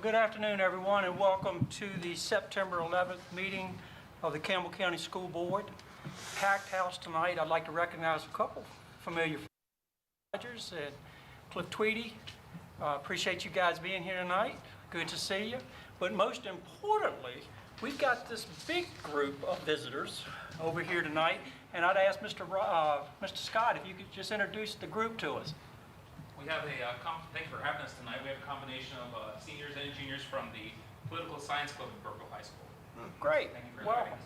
Good afternoon, everyone, and welcome to the September 11th meeting of the Campbell County School Board. Packed house tonight. I'd like to recognize a couple familiar Rogers and Cliff Tweedy. Appreciate you guys being here tonight. Good to see you. But most importantly, we've got this big group of visitors over here tonight, and I'd ask Mr. Scott if you could just introduce the group to us. We have thank you for having us tonight. We have a combination of seniors and juniors from the Political Science Club at Burkeville High School. Great. Thank you for inviting us.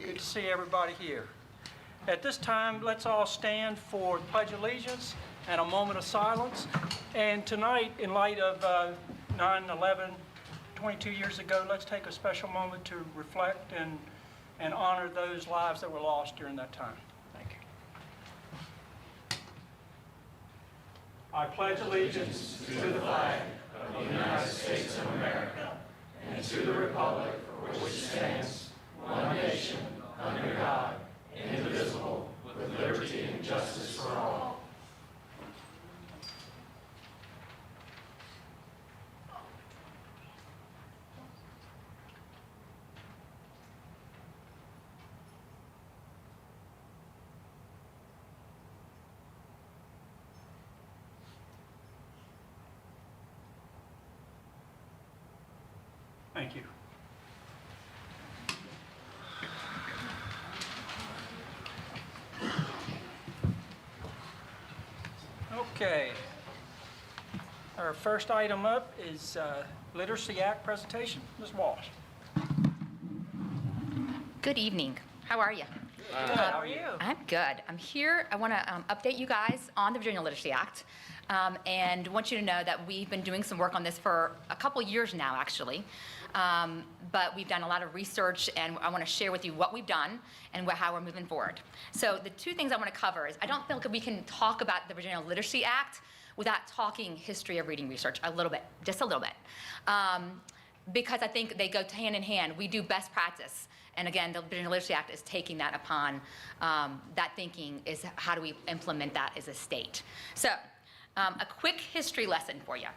Good to see everybody here. At this time, let's all stand for the Pledge of Allegiance and a moment of silence. And tonight, in light of 9/11, 22 years ago, let's take a special moment to reflect and honor those lives that were lost during that time. Thank you. I pledge allegiance to the flag of the United States of America and to the republic for which it stands, one nation, under God, indivisible, with liberty and justice for all. Thank you. Okay. Our first item up is Literacy Act presentation. Ms. Walsh. Good evening. How are you? Good. How are you? I'm good. I'm here. I want to update you guys on the Virginia Literacy Act. And want you to know that we've been doing some work on this for a couple years now, actually. But we've done a lot of research, and I want to share with you what we've done and how we're moving forward. So the two things I want to cover is I don't think we can talk about the Virginia Literacy Act without talking history of reading research a little bit, just a little bit. Because I think they go hand in hand. We do best practice. And again, the Virginia Literacy Act is taking that upon, that thinking is how do we implement that as a state. So a quick history lesson for you.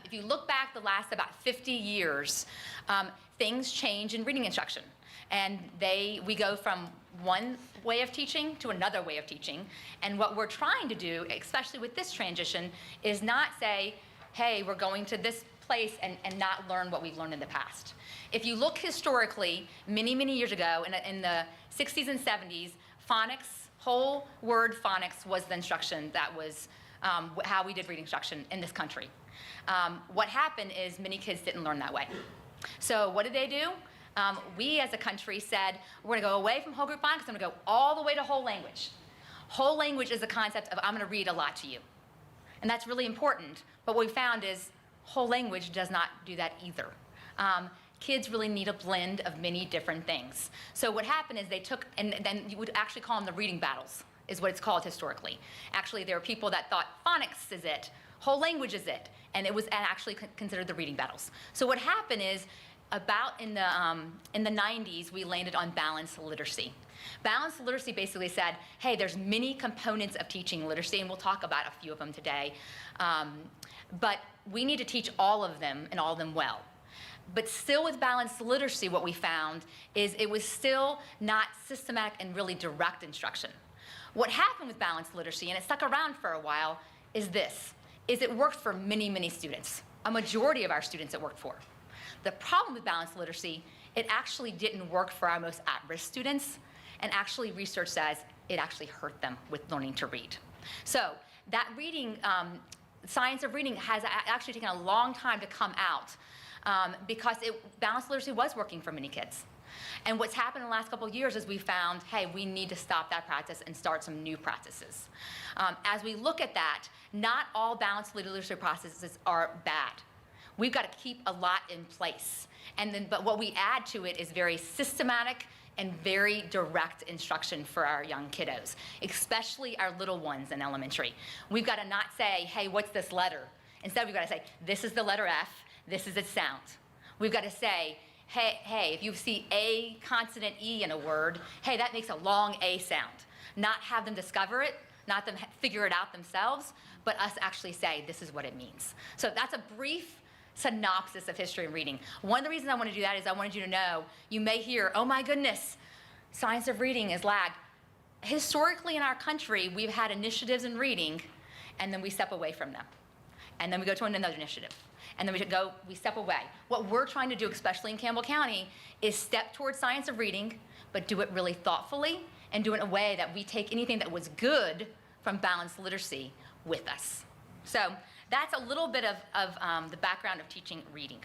If you look back the last about 50 years, things change in reading instruction. And we go from one way of teaching to another way of teaching. And what we're trying to do, especially with this transition, is not say, hey, we're going to this place and not learn what we've learned in the past. If you look historically, many, many years ago, in the 60s and 70s, phonics, whole word phonics was the instruction that was how we did reading instruction in this country. What happened is many kids didn't learn that way. So what did they do? We as a country said, we're gonna go away from whole group phonics, I'm gonna go all the way to whole language. Whole language is the concept of I'm gonna read a lot to you. And that's really important, but what we found is whole language does not do that either. Kids really need a blend of many different things. So what happened is they took, and then you would actually call them the reading battles, is what it's called historically. Actually, there were people that thought phonics is it, whole language is it, and it was actually considered the reading battles. So what happened is, about in the 90s, we landed on balanced literacy. Balanced literacy basically said, hey, there's many components of teaching literacy, and we'll talk about a few of them today, but we need to teach all of them and all of them well. But still with balanced literacy, what we found is it was still not systematic and really direct instruction. What happened with balanced literacy, and it stuck around for a while, is it worked for many, many students. A majority of our students it worked for. The problem with balanced literacy, it actually didn't work for our most at-risk students, and actually research says it actually hurt them with learning to read. So that reading, science of reading has actually taken a long time to come out because balanced literacy was working for many kids. And what's happened in the last couple of years is we found, hey, we need to stop that practice and start some new practices. As we look at that, not all balanced literacy processes are bad. We've got to keep a lot in place. But what we add to it is very systematic and very direct instruction for our young kiddos, especially our little ones in elementary. We've got to not say, hey, what's this letter? Instead, we've got to say, this is the letter F, this is its sound. We've got to say, hey, if you see a consonant E in a word, hey, that makes a long A sound. Not have them discover it, not them figure it out themselves, but us actually say, this is what it means. So that's a brief synopsis of history and reading. One of the reasons I want to do that is I wanted you to know, you may hear, oh my goodness, science of reading is lagged. Historically in our country, we've had initiatives in reading, and then we step away from them. And then we go to another initiative. And then we step away. What we're trying to do, especially in Campbell County, is step towards science of reading, but do it really thoughtfully and do it in a way that we take anything that was good from balanced literacy with us. So that's a little bit of the background of teaching reading.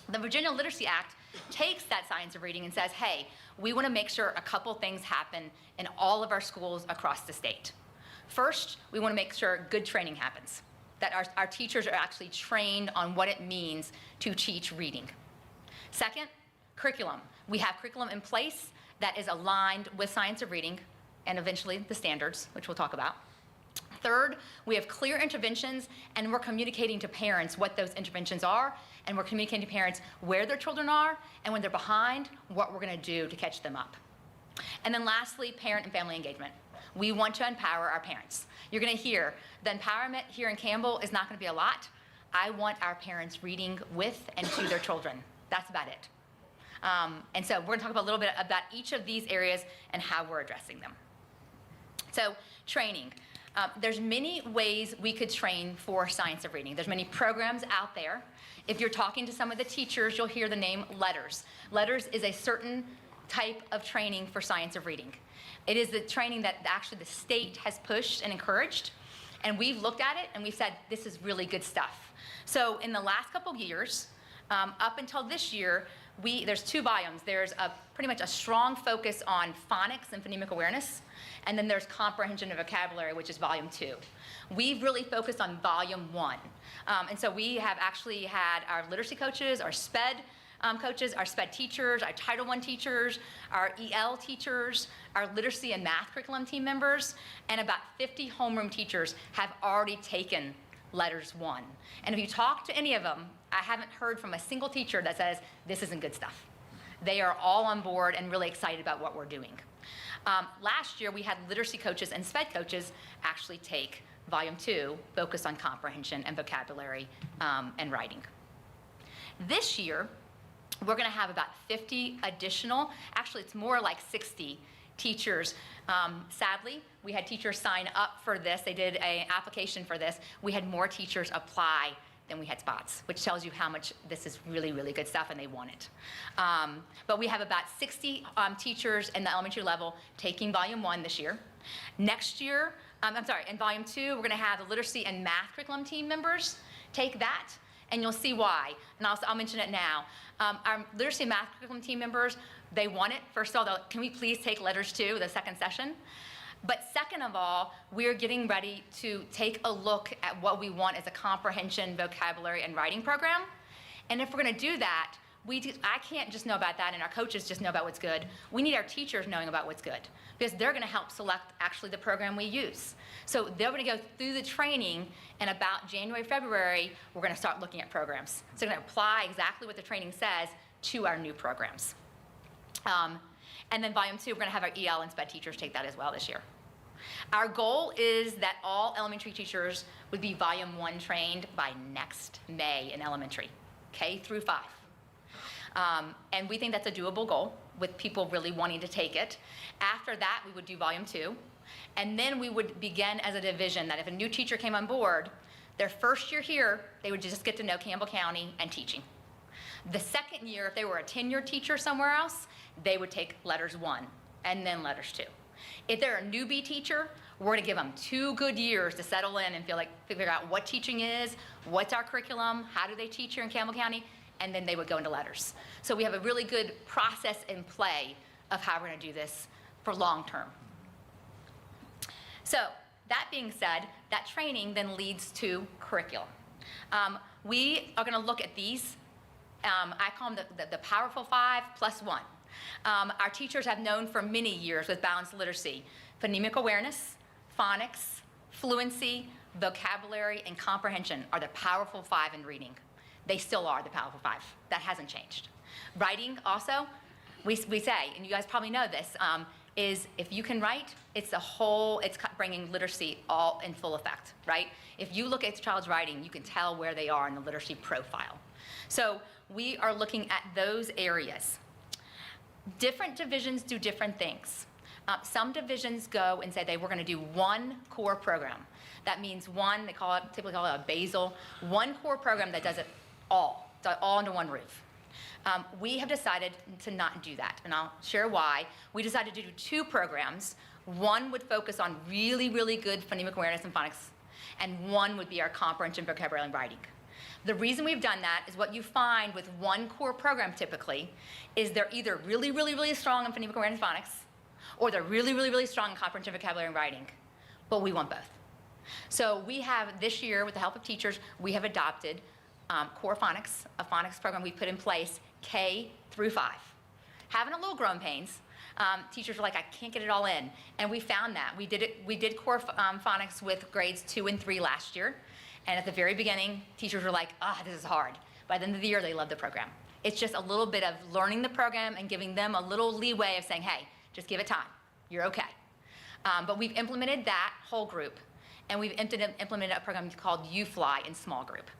The Virginia Literacy Act takes that science of reading and says, hey, we want to make sure a couple things happen in all of our schools across the state. First, we want to make sure good training happens, that our teachers are actually trained on what it means to teach reading. Second, curriculum. We have curriculum in place that is aligned with science of reading and eventually the standards, which we'll talk about. Third, we have clear interventions, and we're communicating to parents what those interventions are, and we're communicating to parents where their children are, and when they're behind, what we're going to do to catch them up. And then lastly, parent and family engagement. We want to empower our parents. You're going to hear the empowerment here in Campbell is not going to be a lot. I want our parents reading with and to their children. That's about it. And so we're going to talk about a little bit about each of these areas and how we're addressing them. So training. There's many ways we could train for science of reading. There's many programs out there. If you're talking to some of the teachers, you'll hear the name LETTERS. LETTERS is a certain type of training for science of reading. It is the training that actually the state has pushed and encouraged. And we've looked at it and we've said, this is really good stuff. So in the last couple years, up until this year, there's 2 volumes. There's pretty much a strong focus on phonics and phonemic awareness. And then there's comprehension of vocabulary, which is volume 2. We've really focused on volume 1. And so we have actually had our literacy coaches, our SPED coaches, our SPED teachers, our Title I teachers, our EL teachers, our literacy and math curriculum team members, and about 50 homeroom teachers have already taken LETTERS 1. And if you talk to any of them, I haven't heard from a single teacher that says, this isn't good stuff. They are all on board and really excited about what we're doing. Last year, we had literacy coaches and SPED coaches actually take volume 2, focus on comprehension and vocabulary and writing. This year, we're going to have about 50 additional, actually it's more like 60 teachers. Sadly, we had teachers sign up for this. They did an application for this. We had more teachers apply than we had spots, which tells you how much this is really, really good stuff and they want it. But we have about 60 teachers in the elementary level taking volume 1 this year. Next year, in volume 2, we're going to have the literacy and math curriculum team members take that, and you'll see why. And I'll mention it now. Our literacy and math curriculum team members, they want it. First of all, can we please take LETTERS 2, the second session? But second of all, we're getting ready to take a look at what we want as a comprehension, vocabulary, and writing program. And if we're going to do that, I can't just know about that and our coaches just know about what's good. We need our teachers knowing about what's good because they're going to help select actually the program we use. So they're going to go through the training, and about January, February, we're going to start looking at programs. So we're going to apply exactly what the training says to our new programs. And then volume 2, we're going to have our EL and SPED teachers take that as well this year. Our goal is that all elementary teachers would be volume 1 trained by next May in elementary, K through 5. And we think that's a doable goal with people really wanting to take it. After that, we would do volume 2. And then we would begin as a division that if a new teacher came on board, their first year here, they would just get to know Campbell County and teaching. The second year, if they were a tenured teacher somewhere else, they would take LETTERS 1 and then LETTERS 2. If they're a newbie teacher, we're going to give them 2 good years to settle in and figure out what teaching is, what's our curriculum, how do they teach here in Campbell County, and then they would go into LETTERS. So we have a really good process in play of how we're going to do this for long term. So that being said, that training then leads to curriculum. We are going to look at these. I call them the powerful 5 plus 1. Our teachers have known for many years with balanced literacy, phonemic awareness, phonics, fluency, vocabulary, and comprehension are the powerful 5 in reading. They still are the powerful 5. That hasn't changed. Writing also, we say, and you guys probably know this, is if you can write, it's bringing literacy all in full effect, right? If you look at the child's writing, you can tell where they are in the literacy profile. So we are looking at those areas. Different divisions do different things. Some divisions go and say we're going to do one core program. That means they typically call it a basal, one core program that does it all under one roof. We have decided to not do that, and I'll share why. We decided to do two programs. One would focus on really, really good phonemic awareness and phonics, and one would be our comprehension, vocabulary, and writing. The reason we've done that is what you find with one core program typically is they're either really, really, really strong in phonemic awareness and phonics, or they're really, really, really strong in comprehension, vocabulary, and writing, but we want both. So we have this year, with the help of teachers, we have adopted core phonics, a phonics program we put in place K through 5. Having a little growing pains. Teachers were like, I can't get it all in. And we found that. We did core phonics with grades 2 and 3 last year. And at the very beginning, teachers were like, this is hard. By the end of the year, they loved the program. It's just a little bit of learning the program and giving them a little leeway of saying, hey, just give it time. You're okay. But we've implemented that whole group. And we've implemented a program called UFly in small group.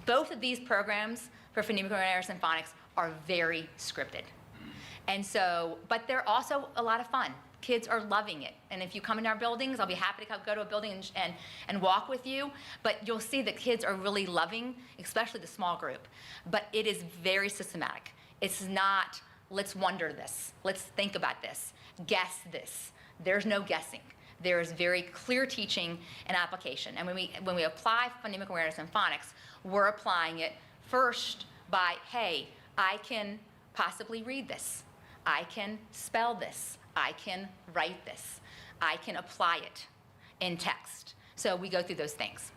Both of these programs for phonemic awareness and phonics are very scripted. And so, but they're also a lot of fun. Kids are loving it. And if you come into our buildings, I'll be happy to go to a building and walk with you. But you'll see that kids are really loving, especially the small group. But it is very systematic. It's not, let's wonder this. Let's think about this. Guess this. There's no guessing. There is very clear teaching and application. And when we apply phonemic awareness and phonics, we're applying it first by, hey, I can possibly read this. I can spell this. I can write this. I can apply it in text. So we go through those things.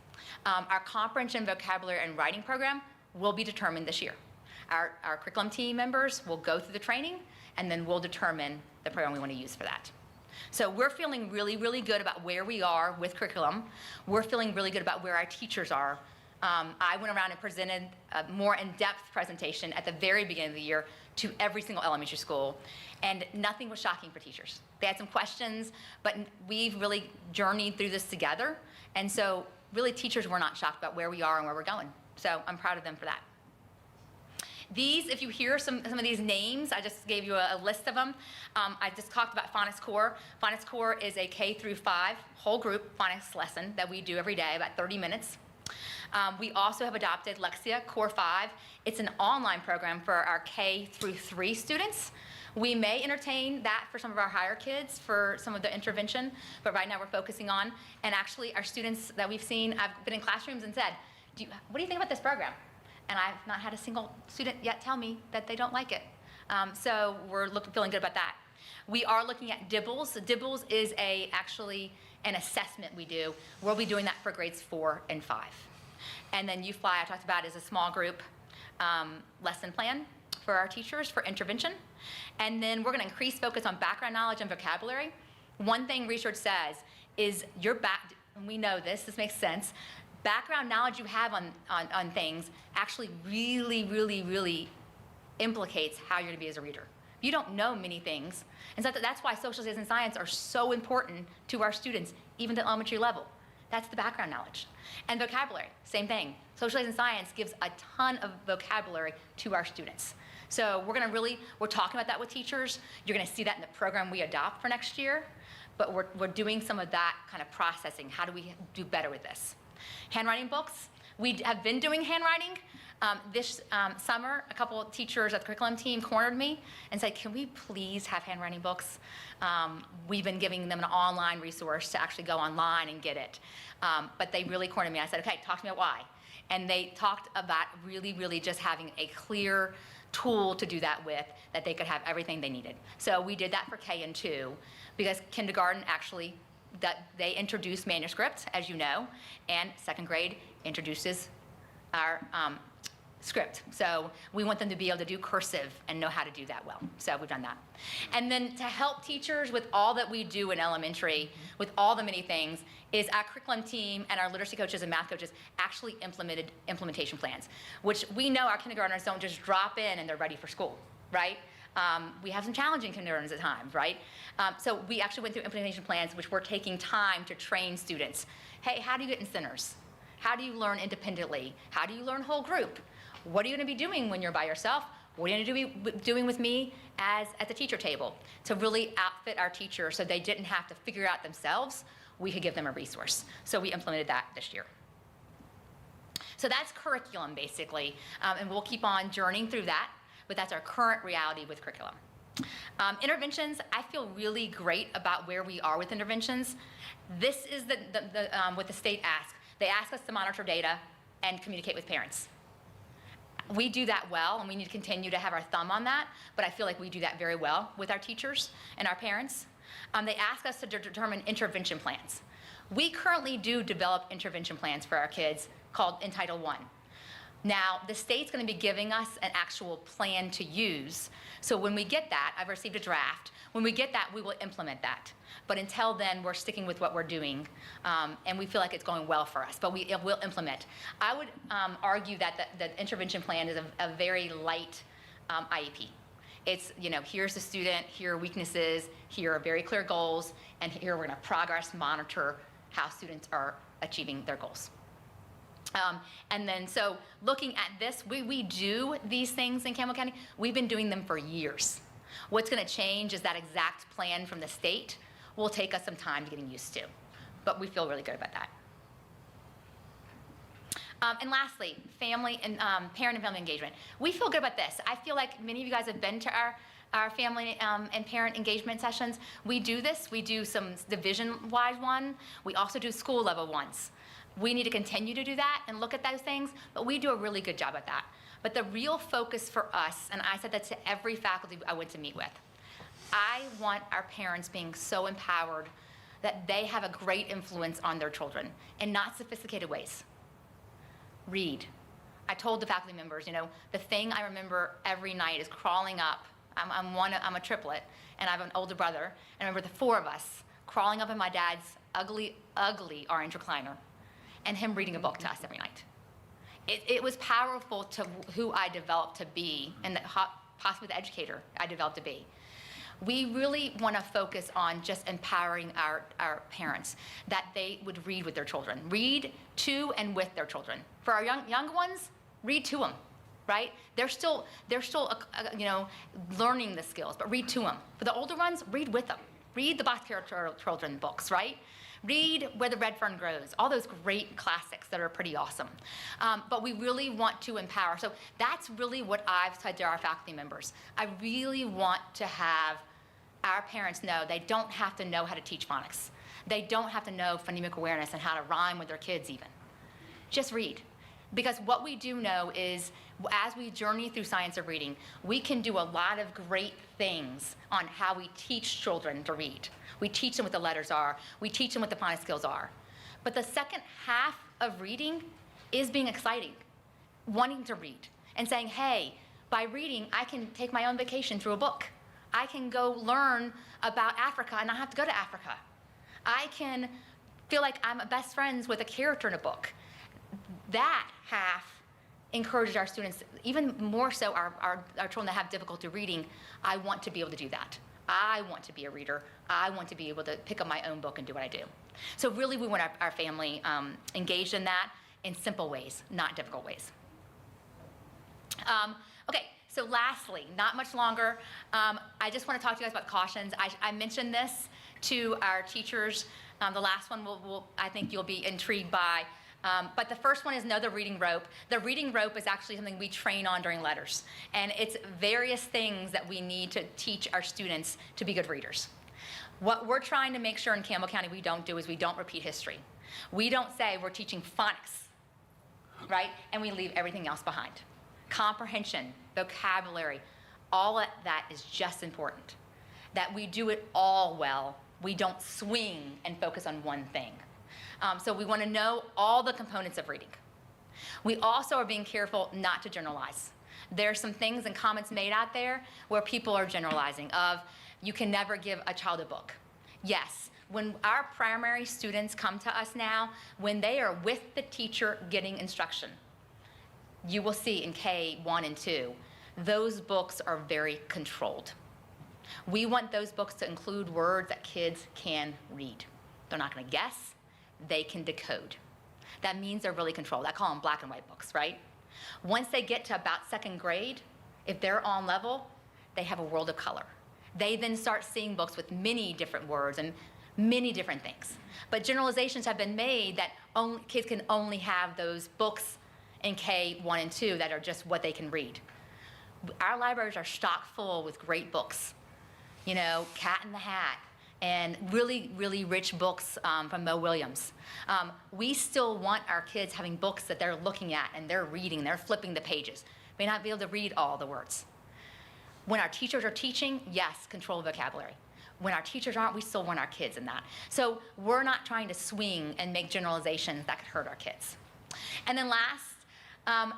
Our comprehension, vocabulary, and writing program will be determined this year. Our curriculum team members will go through the training, and then we'll determine the program we want to use for that. So we're feeling really, really good about where we are with curriculum. We're feeling really good about where our teachers are. I went around and presented a more in-depth presentation at the very beginning of the year to every single elementary school, and nothing was shocking for teachers. They had some questions, but we've really journeyed through this together, and so really teachers were not shocked about where we are and where we're going. So I'm proud of them for that. These, if you hear some of these names, I just gave you a list of them. I just talked about Phonics Core. Phonics Core is a K through 5 whole group phonics lesson that we do every day, about 30 minutes. We also have adopted Lexia Core 5. It's an online program for our K through 3 students. We may entertain that for some of our higher kids for some of the intervention, but right now we're focusing on, and actually our students that we've seen, I've been in classrooms and said, what do you think about this program? And I've not had a single student yet tell me that they don't like it. So we're feeling good about that. We are looking at DIBBLES. DIBBLES is actually an assessment we do. We'll be doing that for grades 4 and 5. And then UFly, I talked about, is a small group lesson plan for our teachers for intervention. And then we're going to increase focus on background knowledge and vocabulary. One thing research says is and we know this makes sense, background knowledge you have on things actually really, really, really implicates how you're going to be as a reader. You don't know many things. And so that's why social studies and science are so important to our students, even at elementary level. That's the background knowledge. And vocabulary, same thing. Social studies and science gives a ton of vocabulary to our students. So we're talking about that with teachers. You're going to see that in the program we adopt for next year. But we're doing some of that kind of processing. How do we do better with this? Handwriting books. We have been doing handwriting. This summer, a couple of teachers at the curriculum team cornered me and said, can we please have handwriting books? We've been giving them an online resource to actually go online and get it. But they really cornered me. I said, okay, talk to me about why. And they talked about really, really just having a clear tool to do that with, that they could have everything they needed. So we did that for K and 2, because kindergarten actually, that they introduce manuscript, as you know, and second grade introduces our script. So we want them to be able to do cursive and know how to do that well. So we've done that. And then to help teachers with all that we do in elementary, with all the many things, is our curriculum team and our literacy coaches and math coaches actually implemented implementation plans, which we know our kindergartners don't just drop in and they're ready for school, right? We have some challenging kindergartens at times, right? So we actually went through implementation plans, which we're taking time to train students. Hey, how do you get in centers? How do you learn independently? How do you learn whole group? What are you going to be doing when you're by yourself? What are you going to be doing with me at the teacher table? To really outfit our teachers so they didn't have to figure it out themselves, we could give them a resource. So we implemented that this year. So that's curriculum, basically, and we'll keep on journeying through that, but that's our current reality with curriculum. Interventions, I feel really great about where we are with interventions. This is what the state asks. They ask us to monitor data and communicate with parents. We do that well, and we need to continue to have our thumb on that, but I feel like we do that very well with our teachers and our parents. They ask us to determine intervention plans. We currently do develop intervention plans for our kids called in Title I. Now, the state's going to be giving us an actual plan to use. So when we get that, I've received a draft. When we get that, we will implement that. But until then, we're sticking with what we're doing, and we feel like it's going well for us, but we will implement. I would argue that the intervention plan is a very light IEP. It's, here's the student, here are weaknesses, here are very clear goals, and here we're going to progress monitor how students are achieving their goals. And then, so looking at this, we do these things in Campbell County. We've been doing them for years. What's going to change is that exact plan from the state will take us some time to getting used to, but we feel really good about that. And lastly, family and parent and family engagement. We feel good about this. I feel like many of you guys have been to our family and parent engagement sessions. We do this. We do some division-wide one. We also do school-level ones. We need to continue to do that and look at those things, but we do a really good job at that. But the real focus for us, and I said that to every faculty I went to meet with, I want our parents being so empowered that they have a great influence on their children in not sophisticated ways. Read. I told the faculty members, the thing I remember every night is crawling up. I'm a triplet, and I have an older brother, and I remember the four of us crawling up in my dad's ugly, ugly orange recliner, and him reading a book to us every night. It was powerful to who I developed to be, and possibly the educator I developed to be. We really want to focus on just empowering our parents, that they would read with their children, read to and with their children. For our young ones, read to them, right? They're still learning the skills, but read to them. For the older ones, read with them. Read the Boxcar Children books, right? Read Where the Red Fern Grows, all those great classics that are pretty awesome. But we really want to empower. So that's really what I've said to our faculty members. I really want to have our parents know they don't have to know how to teach phonics. They don't have to know phonemic awareness and how to rhyme with their kids even. Just read. Because what we do know is, as we journey through science of reading, we can do a lot of great things on how we teach children to read. We teach them what the letters are. We teach them what the phonics skills are. But the second half of reading is being exciting, wanting to read, and saying, hey, by reading, I can take my own vacation through a book. I can go learn about Africa and not have to go to Africa. I can feel like I'm best friends with a character in a book. That half encourages our students, even more so our children that have difficulty reading. I want to be able to do that. I want to be a reader. I want to be able to pick up my own book and do what I do. So really, we want our family engaged in that in simple ways, not difficult ways. Okay, so lastly, not much longer, I just want to talk to you guys about cautions. I mentioned this to our teachers. The last one I think you'll be intrigued by. But the first one is know the reading rope. The reading rope is actually something we train on during letters. And it's various things that we need to teach our students to be good readers. What we're trying to make sure in Campbell County we don't do is we don't repeat history. We don't say we're teaching phonics, right? And we leave everything else behind. Comprehension, vocabulary, all of that is just important. That we do it all well. We don't swing and focus on one thing. So we want to know all the components of reading. We also are being careful not to generalize. There's some things and comments made out there where people are generalizing of, you can never give a child a book. Yes, when our primary students come to us now, when they are with the teacher getting instruction, you will see in K1 and 2, those books are very controlled. We want those books to include words that kids can read. They're not going to guess, they can decode. That means they're really controlled. I call them black and white books, right? Once they get to about second grade, if they're on level, they have a world of color. They then start seeing books with many different words and many different things. But generalizations have been made that kids can only have those books in K1 and 2 that are just what they can read. Our libraries are stocked full with great books. You know, Cat in the Hat, and really, really rich books from Mo Williams. We still want our kids having books that they're looking at and they're reading, they're flipping the pages. May not be able to read all the words. When our teachers are teaching, yes, control vocabulary. When our teachers aren't, we still want our kids in that. So we're not trying to swing and make generalizations that could hurt our kids. And then last,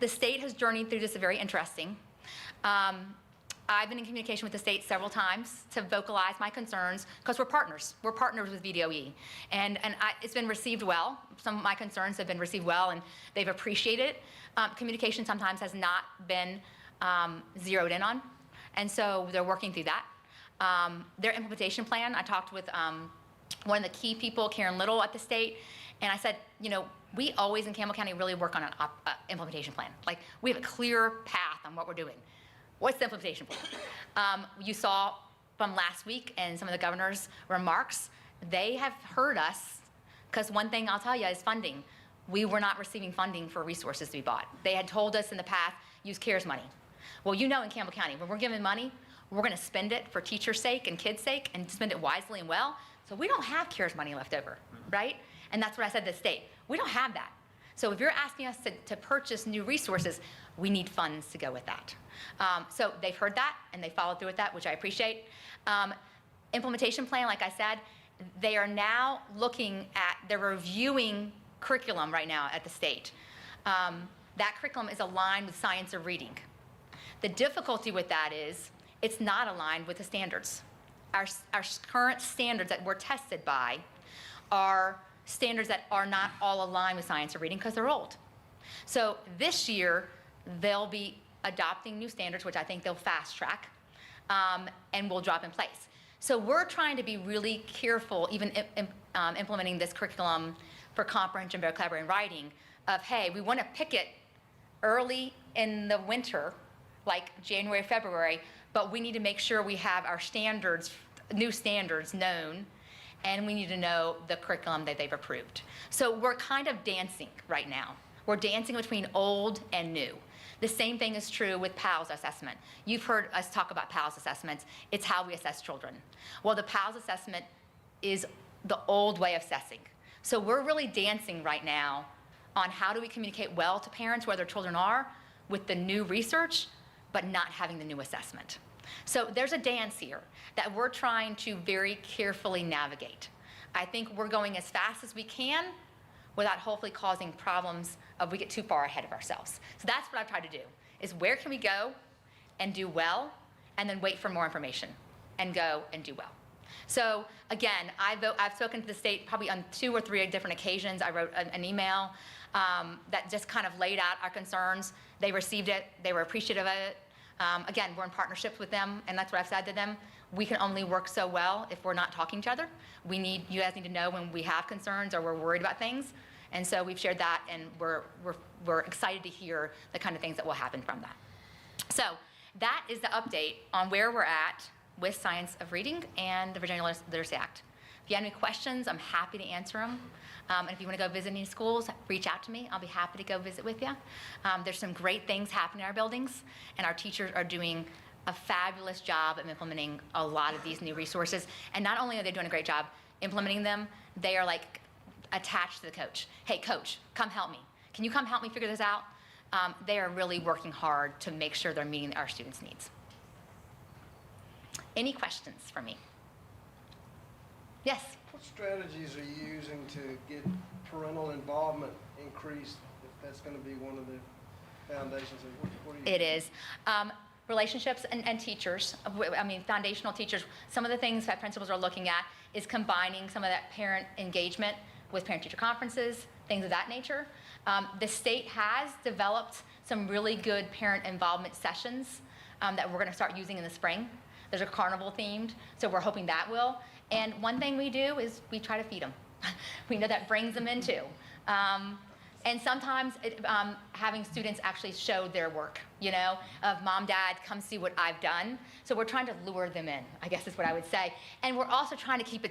the state has journeyed through this very interesting. I've been in communication with the state several times to vocalize my concerns because we're partners. We're partners with VDOE. And it's been received well. Some of my concerns have been received well and they've appreciated it. Communication sometimes has not been zeroed in on. And so they're working through that. Their implementation plan, I talked with one of the key people, Karen Little at the state, and I said, you know, we always in Campbell County really work on an implementation plan. Like, we have a clear path on what we're doing. What's the implementation plan? You saw from last week and some of the governor's remarks, they have heard us, because one thing I'll tell you is funding. We were not receiving funding for resources to be bought. They had told us in the past, use CARES money. Well, you know in Campbell County, when we're given money, we're gonna spend it for teachers' sake and kids' sake and spend it wisely and well. So we don't have CARES money left over, right? And that's what I said to the state. We don't have that. So if you're asking us to purchase new resources, we need funds to go with that. So they've heard that and they followed through with that, which I appreciate. Implementation plan, like I said, they are now they're reviewing curriculum right now at the state. That curriculum is aligned with science of reading. The difficulty with that is it's not aligned with the standards. Our current standards that we're tested by are standards that are not all aligned with science of reading because they're old. So this year, they'll be adopting new standards, which I think they'll fast track, and will drop in place. So we're trying to be really careful, even implementing this curriculum for comprehension, vocabulary, and writing, of, hey, we want to pick it early in the winter, like January, February, but we need to make sure we have our standards, new standards known, and we need to know the curriculum that they've approved. So we're kind of dancing right now. We're dancing between old and new. The same thing is true with PALS assessment. You've heard us talk about PALS assessments. It's how we assess children. Well, the PALS assessment is the old way of assessing. So we're really dancing right now on how do we communicate well to parents where their children are with the new research, but not having the new assessment. So there's a dance here that we're trying to very carefully navigate. I think we're going as fast as we can without hopefully causing problems if we get too far ahead of ourselves. So that's what I've tried to do, is where can we go and do well, and then wait for more information and go and do well. So again, I've spoken to the state probably on 2 or 3 different occasions. I wrote an email that just kind of laid out our concerns. They received it, they were appreciative of it. Again, we're in partnerships with them, and that's what I've said to them. We can only work so well if we're not talking to each other. You guys need to know when we have concerns or we're worried about things. And so we've shared that, and we're excited to hear the kind of things that will happen from that. So that is the update on where we're at with Science of Reading and the Virginia Literacy Act. If you have any questions, I'm happy to answer them. And if you want to go visit any schools, reach out to me. I'll be happy to go visit with you. There's some great things happening in our buildings, and our teachers are doing a fabulous job of implementing a lot of these new resources. And not only are they doing a great job implementing them, they are like attached to the coach. Hey, coach, come help me. Can you come help me figure this out? They are really working hard to make sure they're meeting our students' needs. Any questions for me? Yes? What strategies are you using to get parental involvement increased, if that's going to be one of the foundations? What are you It is. Relationships and teachers, I mean, foundational teachers. Some of the things that principals are looking at is combining some of that parent engagement with parent-teacher conferences, things of that nature. The state has developed some really good parent involvement sessions that we're going to start using in the spring. Those are carnival themed, so we're hoping that will. And one thing we do is we try to feed them. We know that brings them in too. And sometimes having students actually show their work, you know, of Mom, Dad, come see what I've done. So we're trying to lure them in, I guess is what I would say. And we're also trying to keep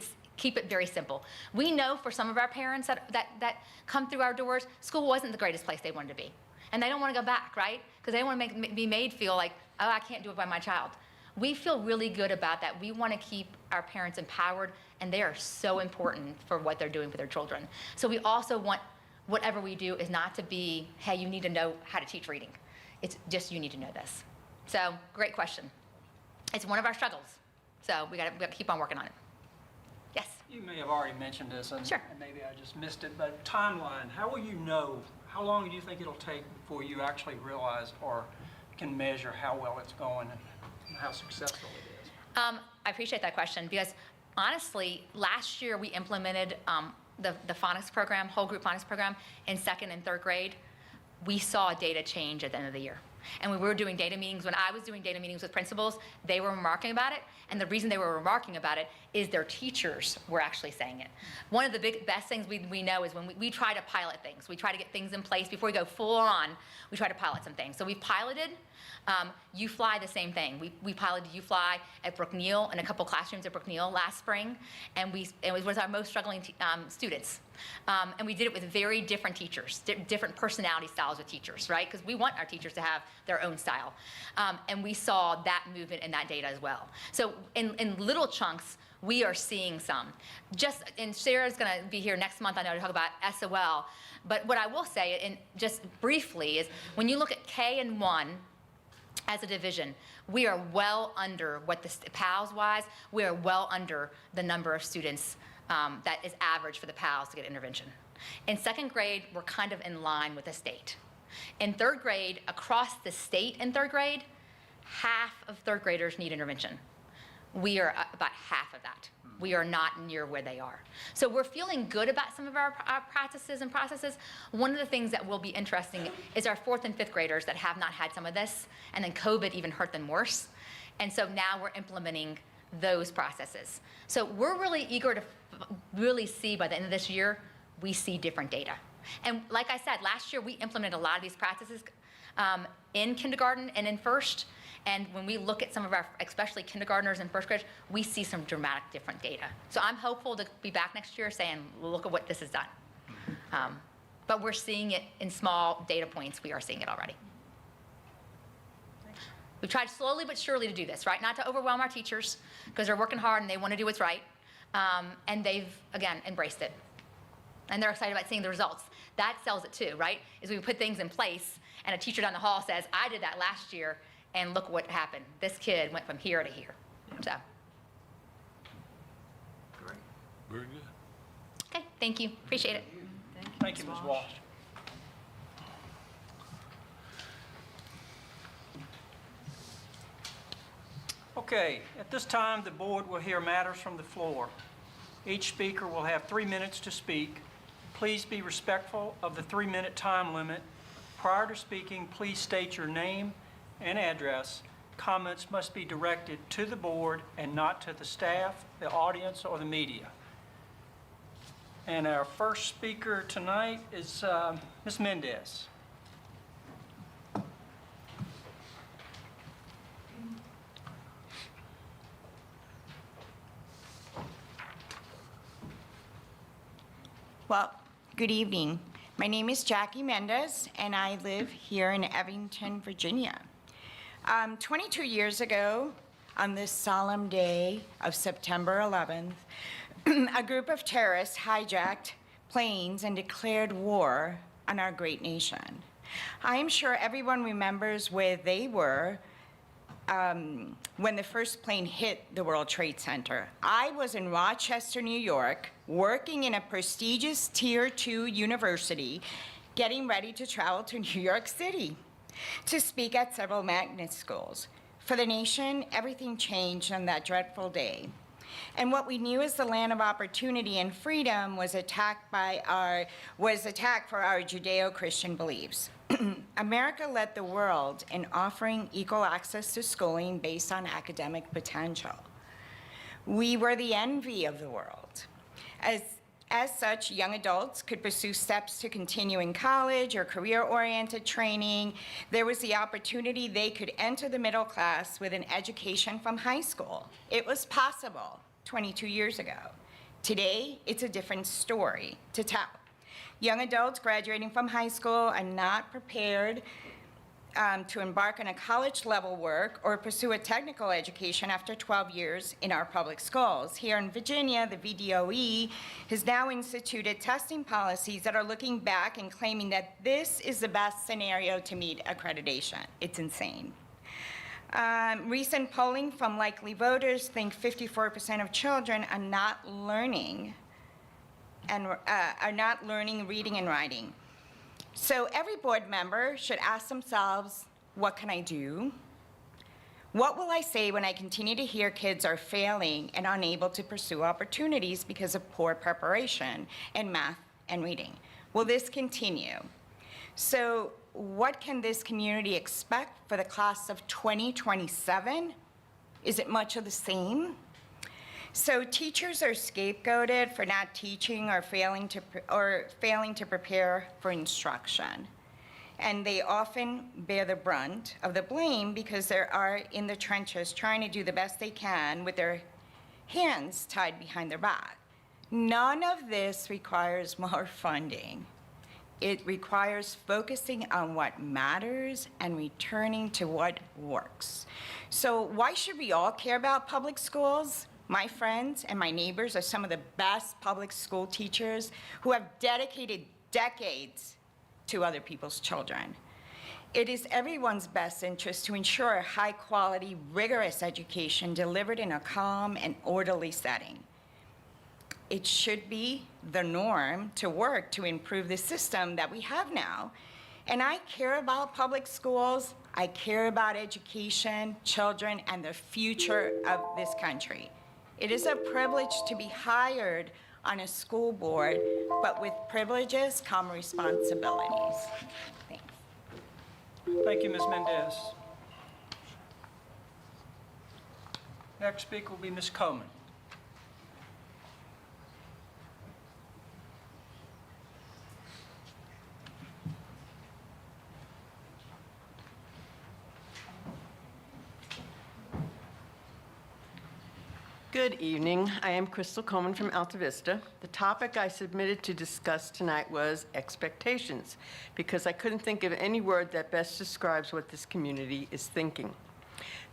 it very simple. We know for some of our parents that come through our doors, school wasn't the greatest place they wanted to be. And they don't want to go back, right? Because they don't want to be made feel like, oh, I can't do it by my child. We feel really good about that. We want to keep our parents empowered, and they are so important for what they're doing for their children. So we also want whatever we do is not to be, hey, you need to know how to teach reading. It's just you need to know this. So great question. It's one of our struggles. So we got to keep on working on it. Yes? You may have already mentioned this, and Sure. and maybe I just missed it, but timeline, how will you know, how long do you think it'll take before you actually realize or can measure how well it's going and how successful it is? I appreciate that question because honestly, last year we implemented the phonics program, whole group phonics program in 2nd and 3rd grade. We saw data change at the end of the year. And we were doing data meetings. When I was doing data meetings with principals, they were remarking about it. And the reason they were remarking about it is their teachers were actually saying it. One of the best things we know is when we try to pilot things. We try to get things in place before we go full on. We try to pilot some things. So we've piloted U-Fly, the same thing. We piloted U-Fly at Brook Neal in a couple classrooms at Brook Neal last spring. And it was our most struggling students. And we did it with very different teachers, different personality styles with teachers, right? Because we want our teachers to have their own style. And we saw that movement in that data as well. So in little chunks, we are seeing some. And Sarah's going to be here next month, I know, to talk about SOL. But what I will say, and just briefly, is when you look at K and 1 as a division, we are well under what the PALS-wise, we are well under the number of students that is average for the PALS to get intervention. In 2nd grade, we're kind of in line with the state. In 3rd grade, across the state in 3rd grade, half of 3rd graders need intervention. We are about half of that. We are not near where they are. So we're feeling good about some of our practices and processes. One of the things that will be interesting is our 4th and 5th graders that have not had some of this, and then COVID even hurt them worse. And so now we're implementing those processes. So we're really eager to really see by the end of this year, we see different data. And like I said, last year we implemented a lot of these practices in kindergarten and in first. And when we look at some of our, especially kindergartners and first graders, we see some dramatic different data. So I'm hopeful to be back next year saying, look at what this has done. But we're seeing it in small data points. We are seeing it already. We've tried slowly but surely to do this, right? Not to overwhelm our teachers, because they're working hard and they want to do what's right. And they've, again, embraced it. And they're excited about seeing the results. That sells it too, right? Is we put things in place and a teacher down the hall says, I did that last year and look what happened. This kid went from here to here. So. Great. Very good. Okay, thank you. Appreciate it. Thank you, Ms. Walsh. Okay, at this time, the board will hear matters from the floor. Each speaker will have 3 minutes to speak. Please be respectful of the 3-minute time limit. Prior to speaking, please state your name and address. Comments must be directed to the board and not to the staff, the audience, or the media. And our first speaker tonight is Ms. Mendez. Well, good evening. My name is Jackie Mendez, and I live here in Evington, Virginia. 22 years ago, on this solemn day of September 11th, a group of terrorists hijacked planes and declared war on our great nation. I am sure everyone remembers where they were when the first plane hit the World Trade Center. I was in Rochester, New York, working in a prestigious Tier 2 university, getting ready to travel to New York City to speak at several magnet schools. For the nation, everything changed on that dreadful day. And what we knew as the land of opportunity and freedom was attacked for our Judeo-Christian beliefs. America led the world in offering equal access to schooling based on academic potential. We were the envy of the world. As such, young adults could pursue steps to continue in college or career-oriented training. There was the opportunity they could enter the middle class with an education from high school. It was possible 22 years ago. Today, it's a different story to tell. Young adults graduating from high school are not prepared to embark on a college-level work or pursue a technical education after 12 years in our public schools. Here in Virginia, the VDOE has now instituted testing policies that are looking back and claiming that this is the best scenario to meet accreditation. It's insane. Recent polling from likely voters think 54% of children are not learning reading and writing. So every board member should ask themselves, what can I do? What will I say when I continue to hear kids are failing and unable to pursue opportunities because of poor preparation in math and reading? Will this continue? So what can this community expect for the class of 2027? Is it much of the same? So teachers are scapegoated for not teaching or failing to prepare for instruction. And they often bear the brunt of the blame because they are in the trenches trying to do the best they can with their hands tied behind their back. None of this requires more funding. It requires focusing on what matters and returning to what works. So why should we all care about public schools? My friends and my neighbors are some of the best public school teachers who have dedicated decades to other people's children. It is everyone's best interest to ensure a high-quality, rigorous education delivered in a calm and orderly setting. It should be the norm to work to improve the system that we have now. And I care about public schools. I care about education, children, and the future of this country. It is a privilege to be hired on a school board, but with privileges come responsibilities. Thanks. Thank you, Ms. Mendez. Next speaker will be Ms. Coleman. Good evening. I am Crystal Coleman from Alta Vista. The topic I submitted to discuss tonight was expectations, because I couldn't think of any word that best describes what this community is thinking.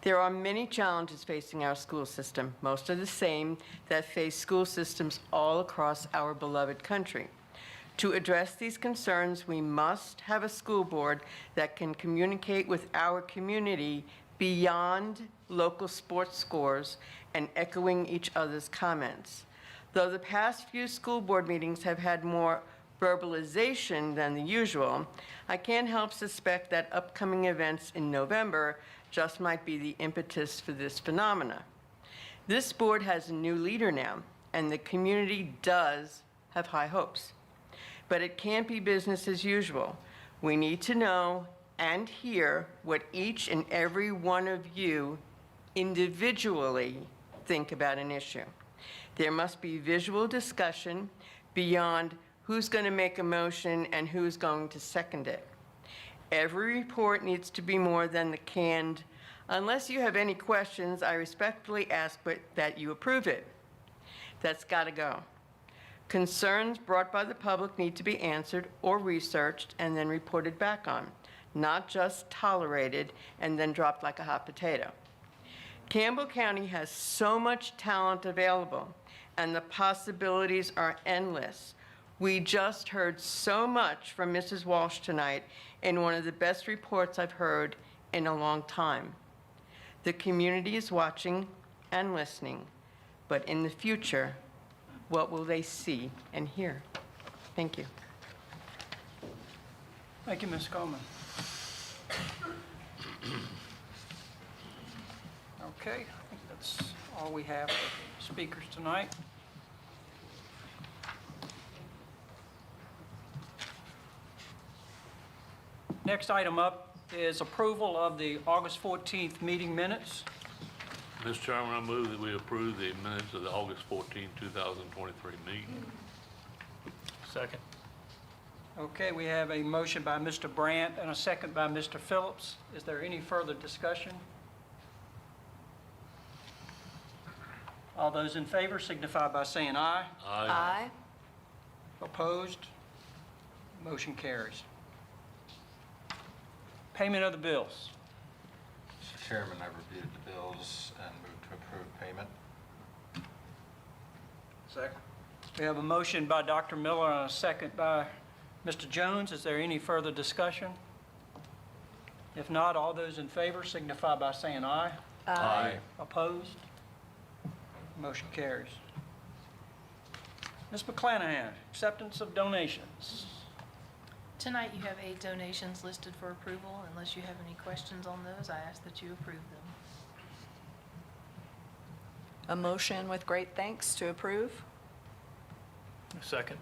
There are many challenges facing our school system, most are the same that face school systems all across our beloved country. To address these concerns, we must have a school board that can communicate with our community beyond local sports scores and echoing each other's comments. Though the past few school board meetings have had more verbalization than the usual, I can't help suspect that upcoming events in November just might be the impetus for this phenomena. This board has a new leader now, and the community does have high hopes. But it can't be business as usual. We need to know and hear what each and every one of you individually think about an issue. There must be visual discussion beyond who's going to make a motion and who's going to second it. Every report needs to be more than the canned, unless you have any questions, I respectfully ask that you approve it. That's got to go. Concerns brought by the public need to be answered or researched and then reported back on, not just tolerated and then dropped like a hot potato. Campbell County has so much talent available, and the possibilities are endless. We just heard so much from Mrs. Walsh tonight in one of the best reports I've heard in a long time. The community is watching and listening, but in the future, what will they see and hear? Thank you. Thank you, Ms. Coleman. Okay, I think that's all we have for speakers tonight. Next item up is approval of the August 14th meeting minutes. Mr. Chairman, I move that we approve the minutes of the August 14, 2023 meeting. Second. Okay, we have a motion by Mr. Brandt and a second by Mr. Phillips. Is there any further discussion? All those in favor signify by saying aye. Aye. Opposed? Motion carries. Payment of the bills. Mr. Chairman, I reviewed the bills and moved to approve payment. Second. We have a motion by Dr. Miller and a second by Mr. Jones. Is there any further discussion? If not, all those in favor signify by saying aye. Aye. Opposed? Motion carries. Ms. McClanahan, acceptance of donations. Tonight, you have 8 donations listed for approval. Unless you have any questions on those, I ask that you approve them. A motion with great thanks to approve. Second.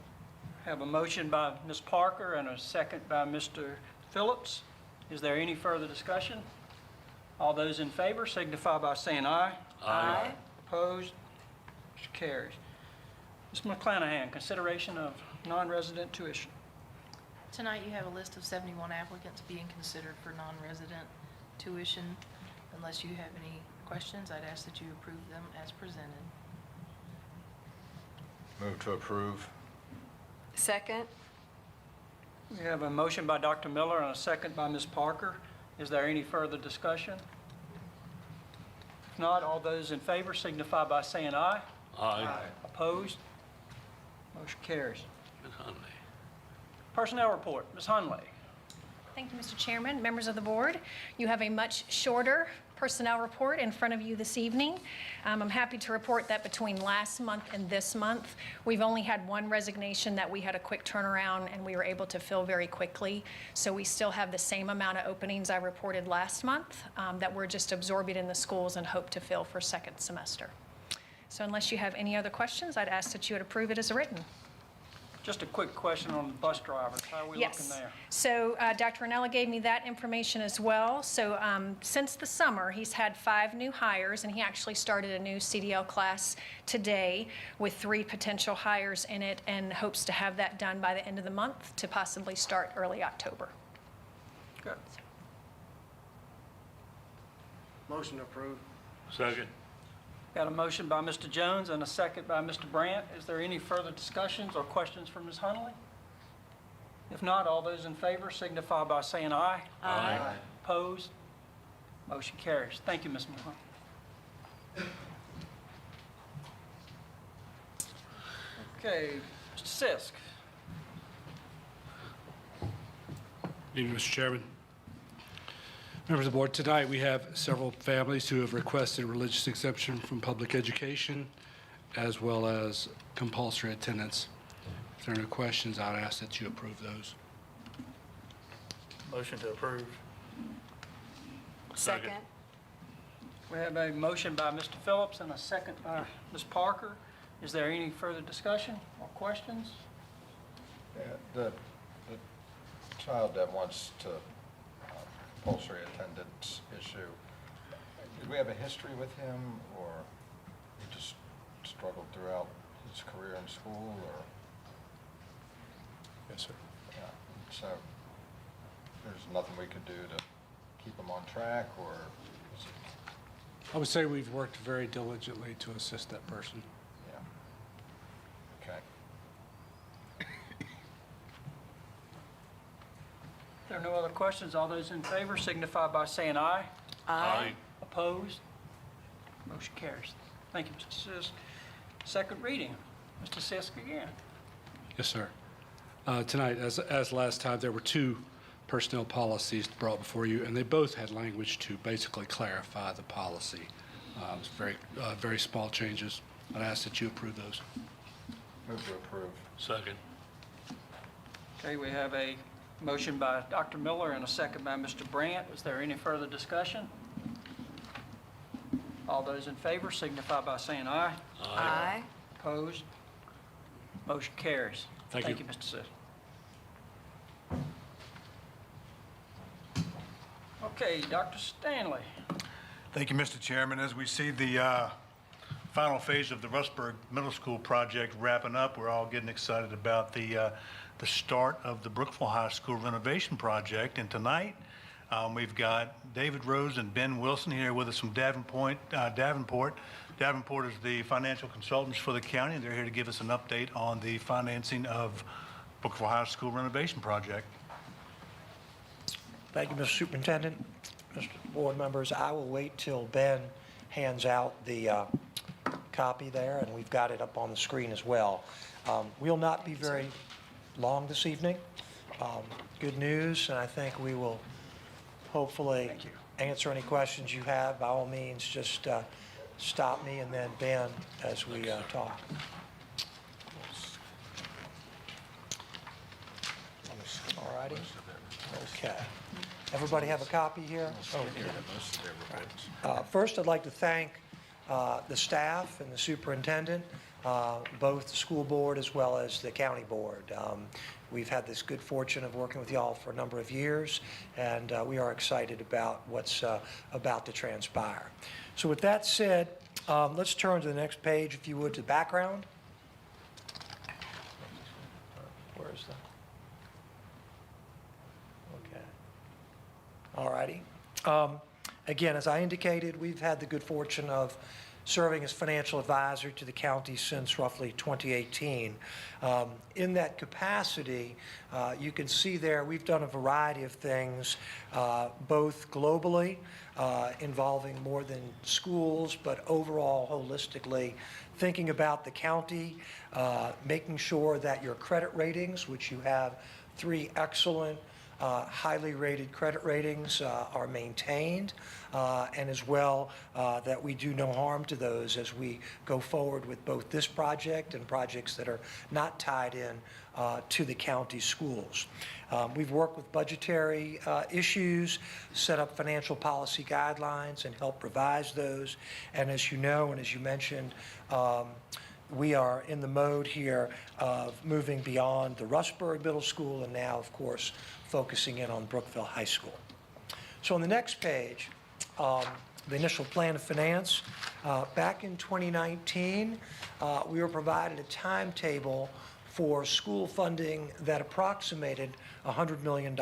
Have a motion by Ms. Parker and a second by Mr. Phillips. Is there any further discussion? All those in favor signify by saying aye. Aye. Opposed? Motion carries. Ms. McClanahan, consideration of non-resident tuition. Tonight, you have a list of 71 applicants being considered for non-resident tuition. Unless you have any questions, I'd ask that you approve them as presented. Move to approve. Second. We have a motion by Dr. Miller and a second by Ms. Parker. Is there any further discussion? If not, all those in favor signify by saying aye. Aye. Opposed? Motion carries. Ms. Hunley. Personnel report, Ms. Hunley. Thank you, Mr. Chairman, members of the board. You have a much shorter personnel report in front of you this evening. I'm happy to report that between last month and this month, we've only had one resignation that we had a quick turnaround and we were able to fill very quickly. So we still have the same amount of openings I reported last month that we're just absorbing in the schools and hope to fill for second semester. So unless you have any other questions, I'd ask that you would approve it as written. Just a quick question on the bus drivers. How are we looking Yes. there? So Dr. Ranella gave me that information as well. So since the summer, he's had 5 new hires, and he actually started a new CDL class today with 3 potential hires in it, and hopes to have that done by the end of the month to possibly start early October. Good. Motion approved. Second. Got a motion by Mr. Jones and a second by Mr. Brandt. Is there any further discussions or questions for Ms. Hunley? If not, all those in favor signify by saying aye. Aye. Opposed? Motion carries. Thank you, Ms. Mahoney. Okay, Mr. Sisk. Good evening, Mr. Chairman. Members of the board, tonight we have several families who have requested religious exemption from public education as well as compulsory attendance. If there are no questions, I'd ask that you approve those. Motion to approve. Second. We have a motion by Mr. Phillips and a second by Ms. Parker. Is there any further discussion or questions? Yeah, the child that wants to compulsory attendance issue, did we have a history with him, or he just struggled throughout his career in school, or? Yes, sir. Yeah, so there's nothing we could do to keep him on track, or is it, I would say we've worked very diligently to assist that person. yeah? Okay. If there are no other questions, all those in favor signify by saying aye. Aye. Opposed? Motion carries. Thank you, Mr. Sisk. Second reading, Mr. Sisk again. Yes, sir. Tonight, as last time, there were 2 personnel policies brought before you, and they both had language to basically clarify the policy. It's very small changes. I'd ask that you approve those. Move to approve. Second. Okay, we have a motion by Dr. Miller and a second by Mr. Brandt. Is there any further discussion? All those in favor signify by saying aye. Aye. Opposed? Motion carries. Thank you. Thank you, Mr. Sis. Okay, Dr. Stanley. Thank you, Mr. Chairman. As we see the final phase of the Rustburg Middle School project wrapping up, we're all getting excited about the start of the Brookville High School renovation project. And tonight, we've got David Rose and Ben Wilson here with us from Davenport. Davenport is the financial consultants for the county, and they're here to give us an update on the financing of Brookville High School renovation project. Thank you, Mr. Superintendent. Mr. Board members, I will wait till Ben hands out the copy there, and we've got it up on the screen as well. We'll not be very long this evening. Good news, and I think we will hopefully answer any questions you have. By all means, just stop me and then Ben as we talk. All righty. Okay. Everybody have a copy here? First, I'd like to thank the staff and the superintendent, both the school board as well as the county board. We've had this good fortune of working with y'all for a number of years, and we are excited about what's about to transpire. So with that said, let's turn to the next page, if you would, to background. Where's the... All righty. Again, as I indicated, we've had the good fortune of serving as financial advisor to the county since roughly 2018. In that capacity, you can see there we've done a variety of things, both globally, involving more than schools, but overall, holistically, thinking about the county, making sure that your credit ratings, which you have 3 excellent highly rated credit ratings are maintained, and as well that we do no harm to those as we go forward with both this project and projects that are not tied in to the county schools. We've worked with budgetary issues, set up financial policy guidelines, and helped revise those. And as you know, and as you mentioned, we are in the mode here of moving beyond the Rustburg Middle School and now, of course, focusing in on Brookville High School. So on the next page, the initial plan of finance, back in 2019, we were provided a timetable for school funding that approximated $100 million.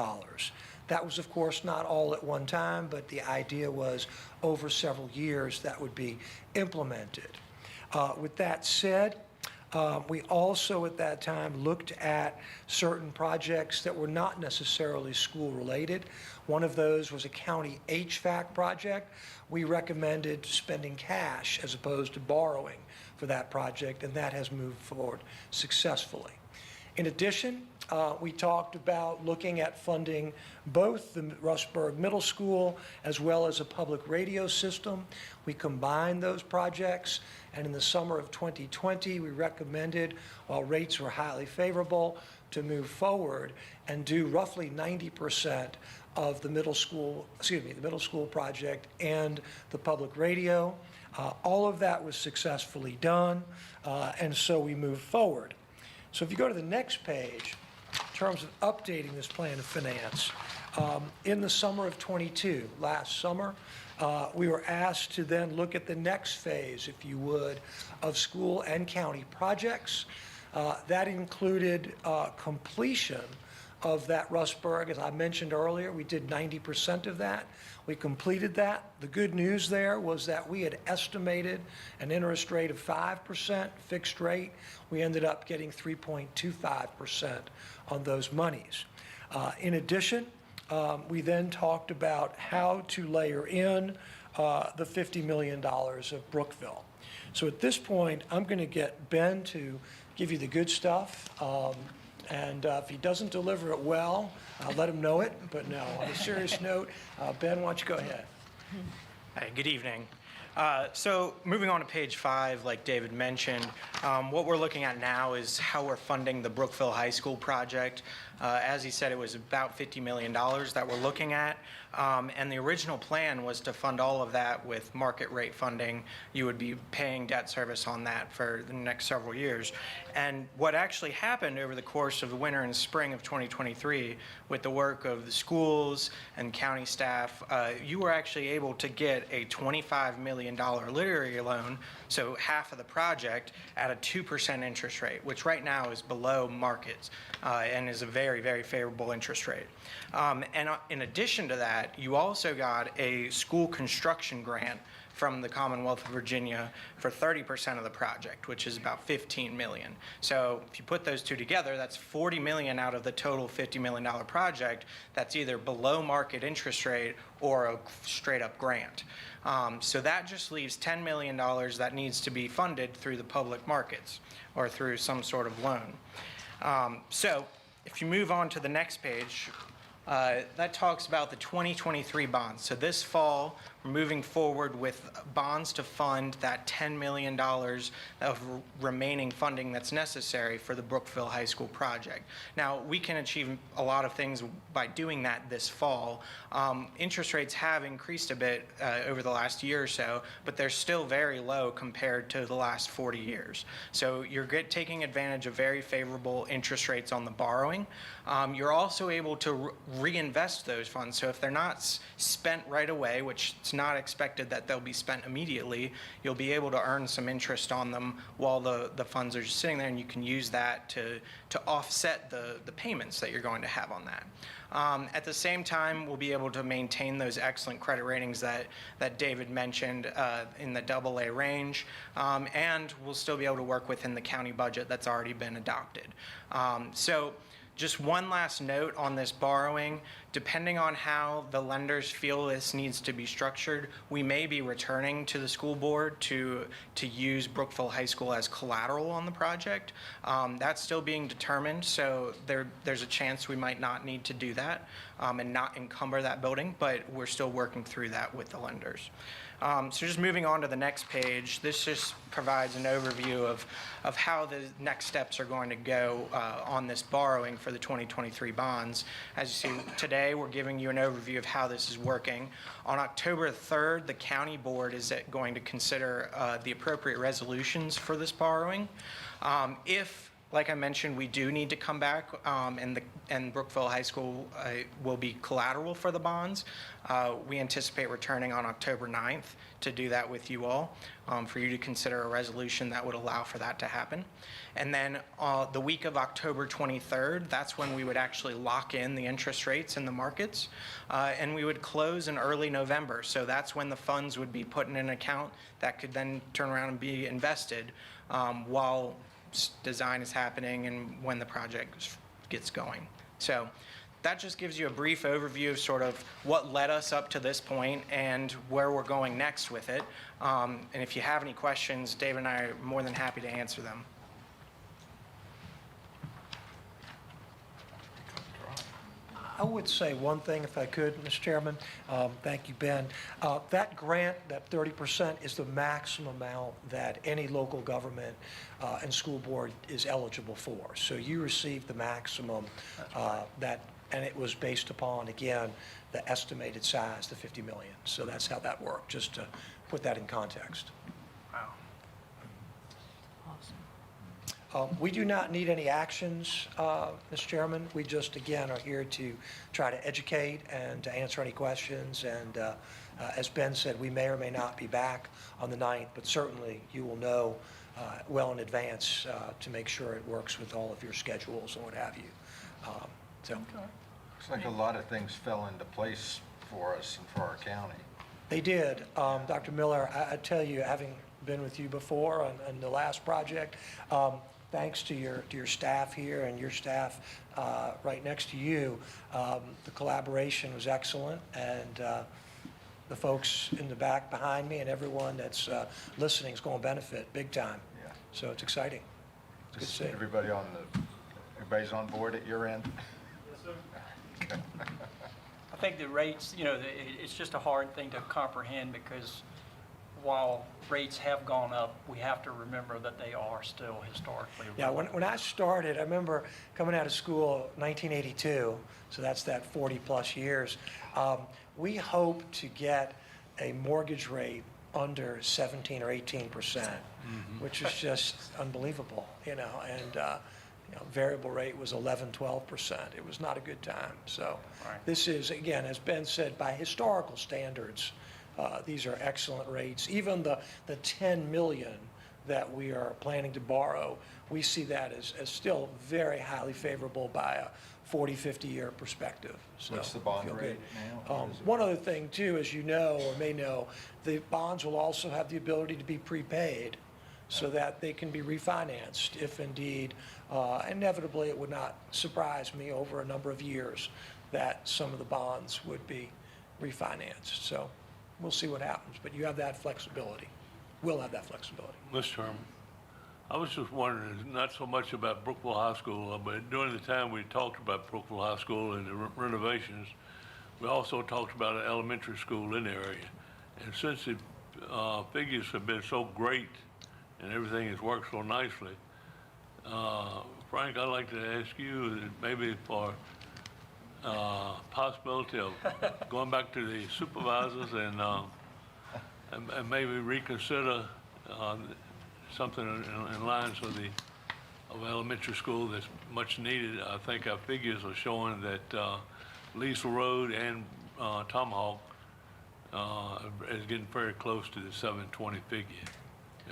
That was, of course, not all at one time, but the idea was over several years that would be implemented. With that said, we also at that time looked at certain projects that were not necessarily school related. One of those was a county HVAC project. We recommended spending cash as opposed to borrowing for that project, and that has moved forward successfully. In addition, we talked about looking at funding both the Rustburg Middle School as well as a public radio system. We combined those projects, and in the summer of 2020, we recommended, while rates were highly favorable, to move forward and do roughly 90% of the middle school project and the public radio. All of that was successfully done, and so we moved forward. So if you go to the next page, in terms of updating this plan of finance, in the summer of '22, last summer, we were asked to then look at the next phase, if you would, of school and county projects. That included completion of that Rustburg. As I mentioned earlier, we did 90% of that. We completed that. The good news there was that we had estimated an interest rate of 5% fixed rate. We ended up getting 3.25% on those monies. In addition, we then talked about how to layer in the $50 million of Brookville. So at this point, I'm going to get Ben to give you the good stuff. And if he doesn't deliver it well, I'll let him know it. But no, on a serious note, Ben, why don't you go ahead? Hi, good evening. So moving on to page 5, like David mentioned, what we're looking at now is how we're funding the Brookville High School project. As he said, it was about $50 million that we're looking at. And the original plan was to fund all of that with market rate funding. You would be paying debt service on that for the next several years. And what actually happened over the course of the winter and spring of 2023 with the work of the schools and county staff, you were actually able to get a $25 million literary loan, so half of the project, at a 2% interest rate, which right now is below markets and is a very, very favorable interest rate. And in addition to that, you also got a school construction grant from the Commonwealth of Virginia for 30% of the project, which is about $15 million. So if you put those two together, that's $40 million out of the total $50 million project that's either below market interest rate or a straight up grant. So that just leaves $10 million that needs to be funded through the public markets or through some sort of loan. So if you move on to the next page, that talks about the 2023 bonds. So this fall, we're moving forward with bonds to fund that $10 million of remaining funding that's necessary for the Brookville High School project. Now, we can achieve a lot of things by doing that this fall. Interest rates have increased a bit over the last year or so, but they're still very low compared to the last 40 years. So you're taking advantage of very favorable interest rates on the borrowing. You're also able to reinvest those funds. So if they're not spent right away, which it's not expected that they'll be spent immediately, you'll be able to earn some interest on them while the funds are just sitting there, and you can use that to offset the payments that you're going to have on that. At the same time, we'll be able to maintain those excellent credit ratings that David mentioned in the AA range, and we'll still be able to work within the county budget that's already been adopted. So just one last note on this borrowing. Depending on how the lenders feel this needs to be structured, we may be returning to the school board to use Brookville High School as collateral on the project. That's still being determined, so there's a chance we might not need to do that and not encumber that building, but we're still working through that with the lenders. So just moving on to the next page, this just provides an overview of how the next steps are going to go on this borrowing for the 2023 bonds. As you see today, we're giving you an overview of how this is working. On October 3rd, the county board is going to consider the appropriate resolutions for this borrowing. If, like I mentioned, we do need to come back and Brookville High School will be collateral for the bonds. We anticipate returning on October 9th to do that with you all, for you to consider a resolution that would allow for that to happen. And then the week of October 23rd, that's when we would actually lock in the interest rates in the markets, and we would close in early November. So that's when the funds would be put in an account that could then turn around and be invested while design is happening and when the project gets going. So that just gives you a brief overview of sort of what led us up to this point and where we're going next with it. And if you have any questions, Dave and I are more than happy to answer them. I would say one thing, if I could, Mr. Chairman. Thank you, Ben. That grant, that 30%, is the maximum amount that any local government and school board is eligible for. So you received the maximum and it was based upon, again, the estimated size, the 50 million. So that's how that worked, just to put that in context. We do not need any actions, Mr. Chairman. We just, again, are here to try to educate and to answer any questions. And as Ben said, we may or may not be back on the 9th, but certainly you will know well in advance to make sure it works with all of your schedules and what have you. Looks like a lot of things fell into place for us and for our county. They did. Dr. Miller, I tell you, having been with you before on the last project, thanks to your staff here and your staff right next to you, the collaboration was excellent, and the folks in the back behind me and everyone that's listening is going to benefit big time. Yeah. So it's exciting. It's good to see. Everybody's on board at your end? Yes, sir. Okay. I think the rates, it's just a hard thing to comprehend because while rates have gone up, we have to remember that they are still historically low. Yeah, when I started, I remember coming out of school 1982, so that's that 40-plus years. We hoped to get a mortgage rate under 17 or 18%, which is just unbelievable, you know, and variable rate was 11, 12%. It was not a good time. So this is, again, as Ben said, by historical standards, these are excellent rates. Even the 10 million that we are planning to borrow, we see that as still very highly favorable by a 40, 50-year perspective. So What's the bond feel rate good. now? One other thing, too, as you know or may know, the bonds will also have the ability to be prepaid so that they can be refinanced if indeed, inevitably, it would not surprise me over a number of years that some of the bonds would be refinanced. So we'll see what happens, but you have that flexibility. We'll have that flexibility. Mr. Chairman, I was just wondering, not so much about Brookville High School, but during the time we talked about Brookville High School and the renovations, we also talked about an elementary school in the area. And since the figures have been so great and everything has worked so nicely, Frank, I'd like to ask you that maybe for possibility of going back to the supervisors and maybe reconsider something in lines of elementary school that's much needed. I think our figures are showing that Liesel Road and Tomahawk is getting very close to the 720 figure.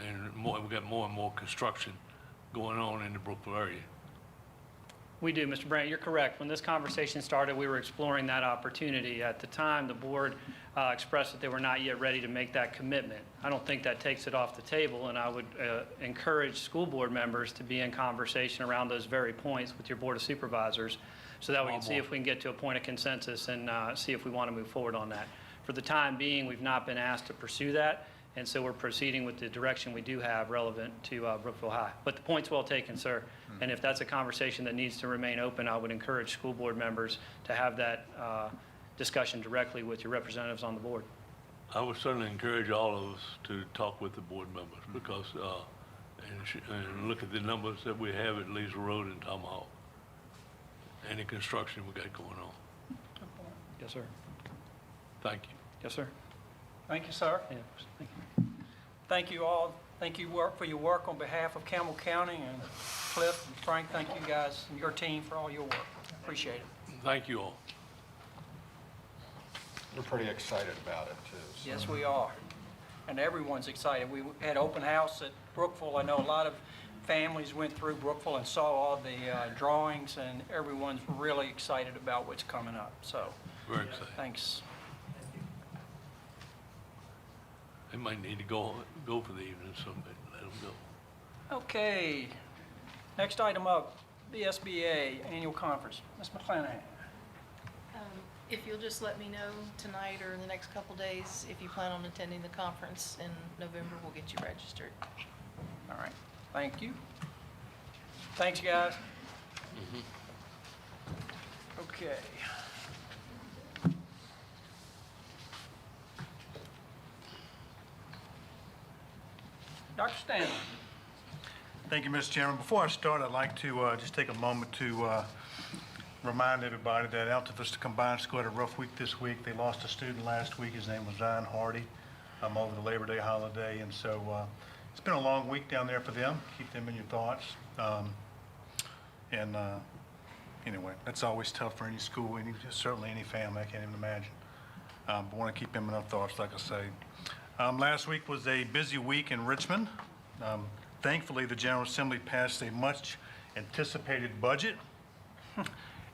And we've got more and more construction going on in the Brookville area. We do, Mr. Brandt, you're correct. When this conversation started, we were exploring that opportunity. At the time, the board expressed that they were not yet ready to make that commitment. I don't think that takes it off the table, and I would encourage school board members to be in conversation around those very points with your Board of Supervisors so that we can see if we can get to a point of consensus and see if we want to move forward on that. For the time being, we've not been asked to pursue that, and so we're proceeding with the direction we do have relevant to Brookville High. But the point's well taken, sir. And if that's a conversation that needs to remain open, I would encourage school board members to have that discussion directly with your representatives on the board. I would certainly encourage all of us to talk with the board members because, and look at the numbers that we have at Liesel Road and Tomahawk and the construction we got going on. Yes, sir. Thank you. Yes, sir. Thank you, sir. Yeah, thank you. Thank you all. Thank you for your work on behalf of Campbell County, and Cliff and Frank, thank you guys and your team for all your work. Appreciate it. Thank you all. We're pretty excited about it, too. So. Yes, we are. And everyone's excited. We had open house at Brookville. I know a lot of families went through Brookville and saw all the drawings, and everyone's really excited about what's coming up. So, Very excited. thanks. They might need to go for the evening, so let them go. Okay. Next item up, BSBA Annual Conference. Ms. McClanahan. If you'll just let me know tonight or in the next couple days, if you plan on attending the conference in November, we'll get you registered. All right. Thank you. Thanks, guys. Okay. Dr. Stanley. Thank you, Mr. Chairman. Before I start, I'd like to just take a moment to remind everybody that Alta Vista Combined School had a rough week this week. They lost a student last week. His name was Zion Hardy over the Labor Day holiday. And so it's been a long week down there for them. Keep them in your thoughts. Anyway, that's always tough for any school, certainly any family. I can't even imagine. But want to keep them in our thoughts, like I say. Last week was a busy week in Richmond. Thankfully, the General Assembly passed a much anticipated budget.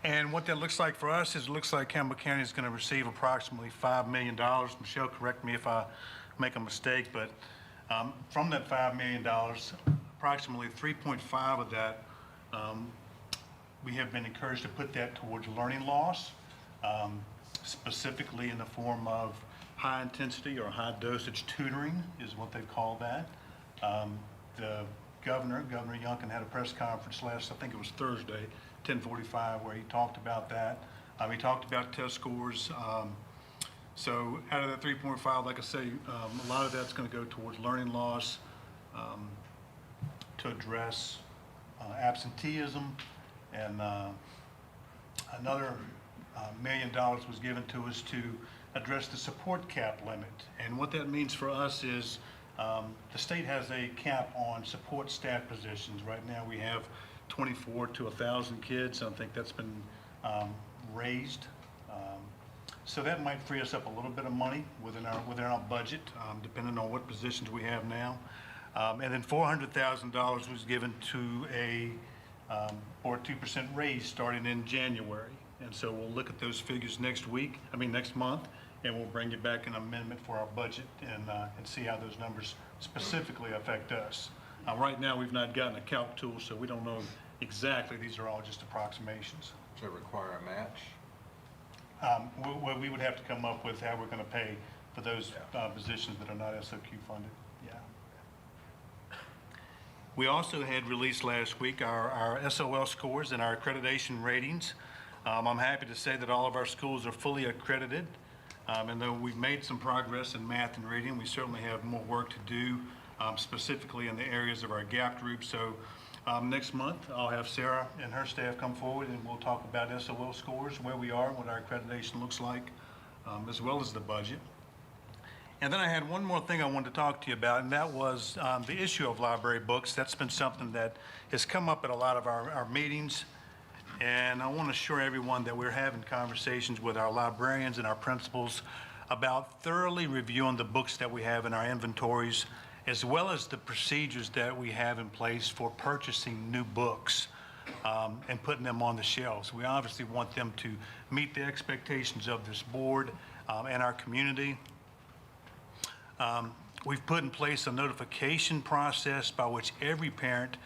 And what that looks like for us is it looks like Campbell County is going to receive approximately $5 million. Michelle, correct me if I make a mistake, but from that $5 million, approximately 3.5 of that, we have been encouraged to put that towards learning loss, specifically in the form of high intensity or high dosage tutoring is what they call that. The Governor Youngkin had a press conference I think it was Thursday, 10:45, where he talked about that. He talked about test scores So out of that 3.5, like I say, a lot of that's going to go towards learning loss, to address absenteeism, and another $1 million was given to us to address the support cap limit. And what that means for us is the state has a cap on support staff positions. Right now we have 24 to 1,000 kids. I think that's been raised. So that might free us up a little bit of money within our budget, depending on what positions we have now. And then $400,000 was given to a 2% raise starting in January. And so we'll look at those figures next month, and we'll bring you back an amendment for our budget and see how those numbers specifically affect us. Right now, we've not gotten a calc tool, so we don't know exactly. These are all just approximations. Does it require a match? We would have to come up with how we're going to pay for those positions that are not SOQ funded. Yeah. We also had released last week our SOL scores and our accreditation ratings. I'm happy to say that all of our schools are fully accredited. And though we've made some progress in math and reading, we certainly have more work to do, specifically in the areas of our gap group. So next month, I'll have Sarah and her staff come forward, and we'll talk about SOL scores, where we are, what our accreditation looks like, as well as the budget. And then I had one more thing I wanted to talk to you about, and that was the issue of library books. That's been something that has come up at a lot of our meetings. And I want to assure everyone that we're having conversations with our librarians and our principals about thoroughly reviewing the books that we have in our inventories, as well as the procedures that we have in place for purchasing new books and putting them on the shelves. We obviously want them to meet the expectations of this board and our community. We've put in place a notification process by which every parent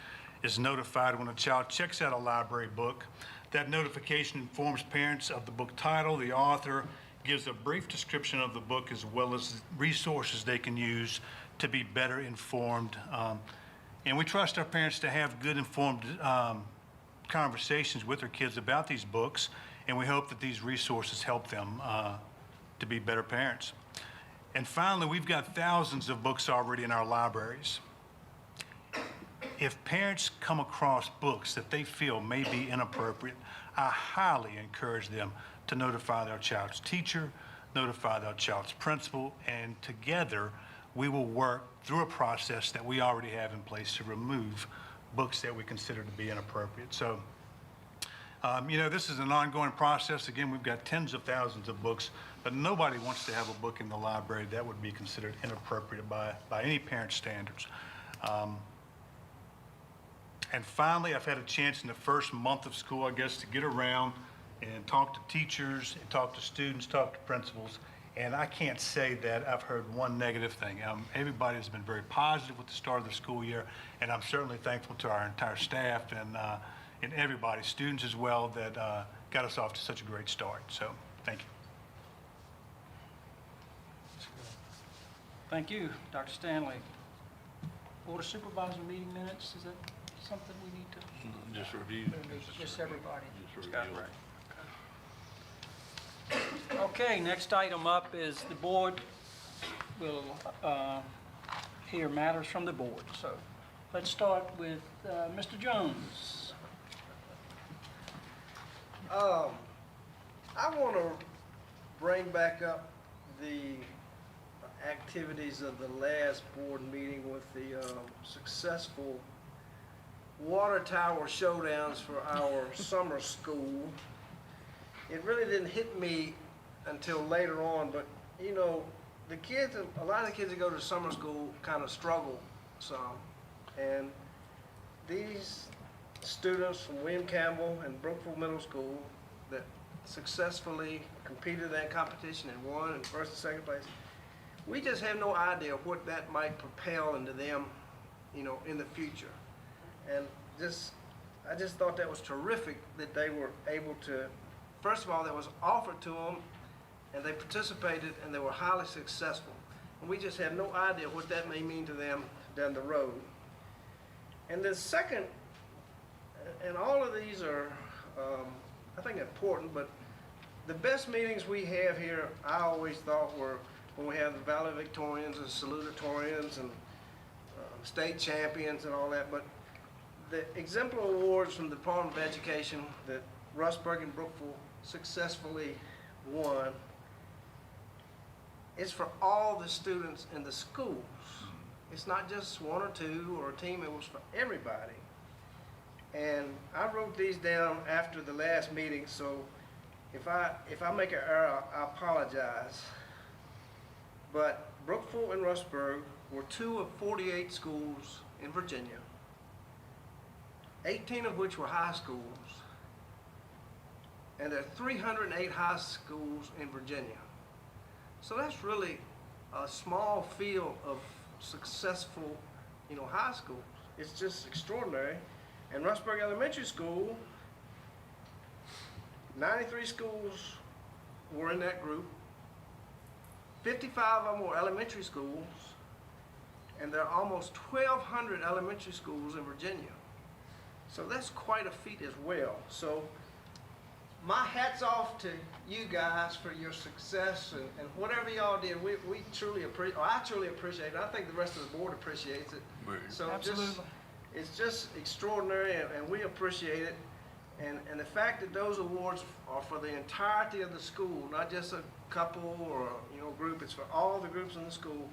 is notified when a child checks out a library book. That notification informs parents of the book title, the author, gives a brief description of the book, as well as resources they can use to be better informed. And we trust our parents to have good informed conversations with their kids about these books, and we hope that these resources help them to be better parents. And finally, we've got thousands of books already in our libraries. If parents come across books that they feel may be inappropriate, I highly encourage them to notify their child's teacher, notify their child's principal, and together we will work through a process that we already have in place to remove books that we consider to be inappropriate. So, this is an ongoing process. Again, we've got tens of thousands of books, but nobody wants to have a book in the library that would be considered inappropriate by any parent standards. And finally, I've had a chance in the first month of school, I guess, to get around and talk to teachers, and talk to students, talk to principals, and I can't say that I've heard one negative thing. Everybody has been very positive with the start of the school year, and I'm certainly thankful to our entire staff and everybody, students as well, that got us off to such a great start. So, thank you. Thank you, Dr. Stanley. Board of Supervisor meeting minutes, is that something we need to? Just review. Just everybody. Just Got it review. right. Okay, next item up is the board will hear matters from the board. So let's start with Mr. Jones. I want to bring back up the activities of the last board meeting with the successful water tower showdowns for our summer school. It really didn't hit me until later on, but the kids, a lot of the kids that go to summer school kind of struggle some. And these students from William Campbell and Brookville Middle School that successfully competed in that competition and won in first and second place, we just have no idea what that might propel into them, in the future. And I just thought that was terrific that they were able to, first of all, that was offered to them, and they participated, and they were highly successful. And we just have no idea what that may mean to them down the road. And the second, and all of these are, I think, important, but the best meetings we have here, I always thought were when we have the valedictorians and salutatorians and state champions and all that, but the exemplar awards from the Department of Education that Rustburg and Brookville successfully won, it's for all the students in the schools. It's not just one or two or a team, it was for everybody. And I wrote these down after the last meeting, so if I make an error, I apologize. But Brookville and Rustburg were 2 of 48 schools in Virginia, 18 of which were high schools, and there are 308 high schools in Virginia. So that's really a small field of successful, high schools. It's just extraordinary. And Rustburg Elementary School, 93 schools were in that group. 55 of them were elementary schools, and there are almost 1,200 elementary schools in Virginia. So that's quite a feat as well. So my hat's off to you guys for your success and whatever y'all did. We truly appreciate, I truly appreciate it. I think the rest of the board appreciates it. So Absolutely. It's just extraordinary, and we appreciate it. And the fact that those awards are for the entirety of the school, not just a couple or group, it's for all the groups in the school.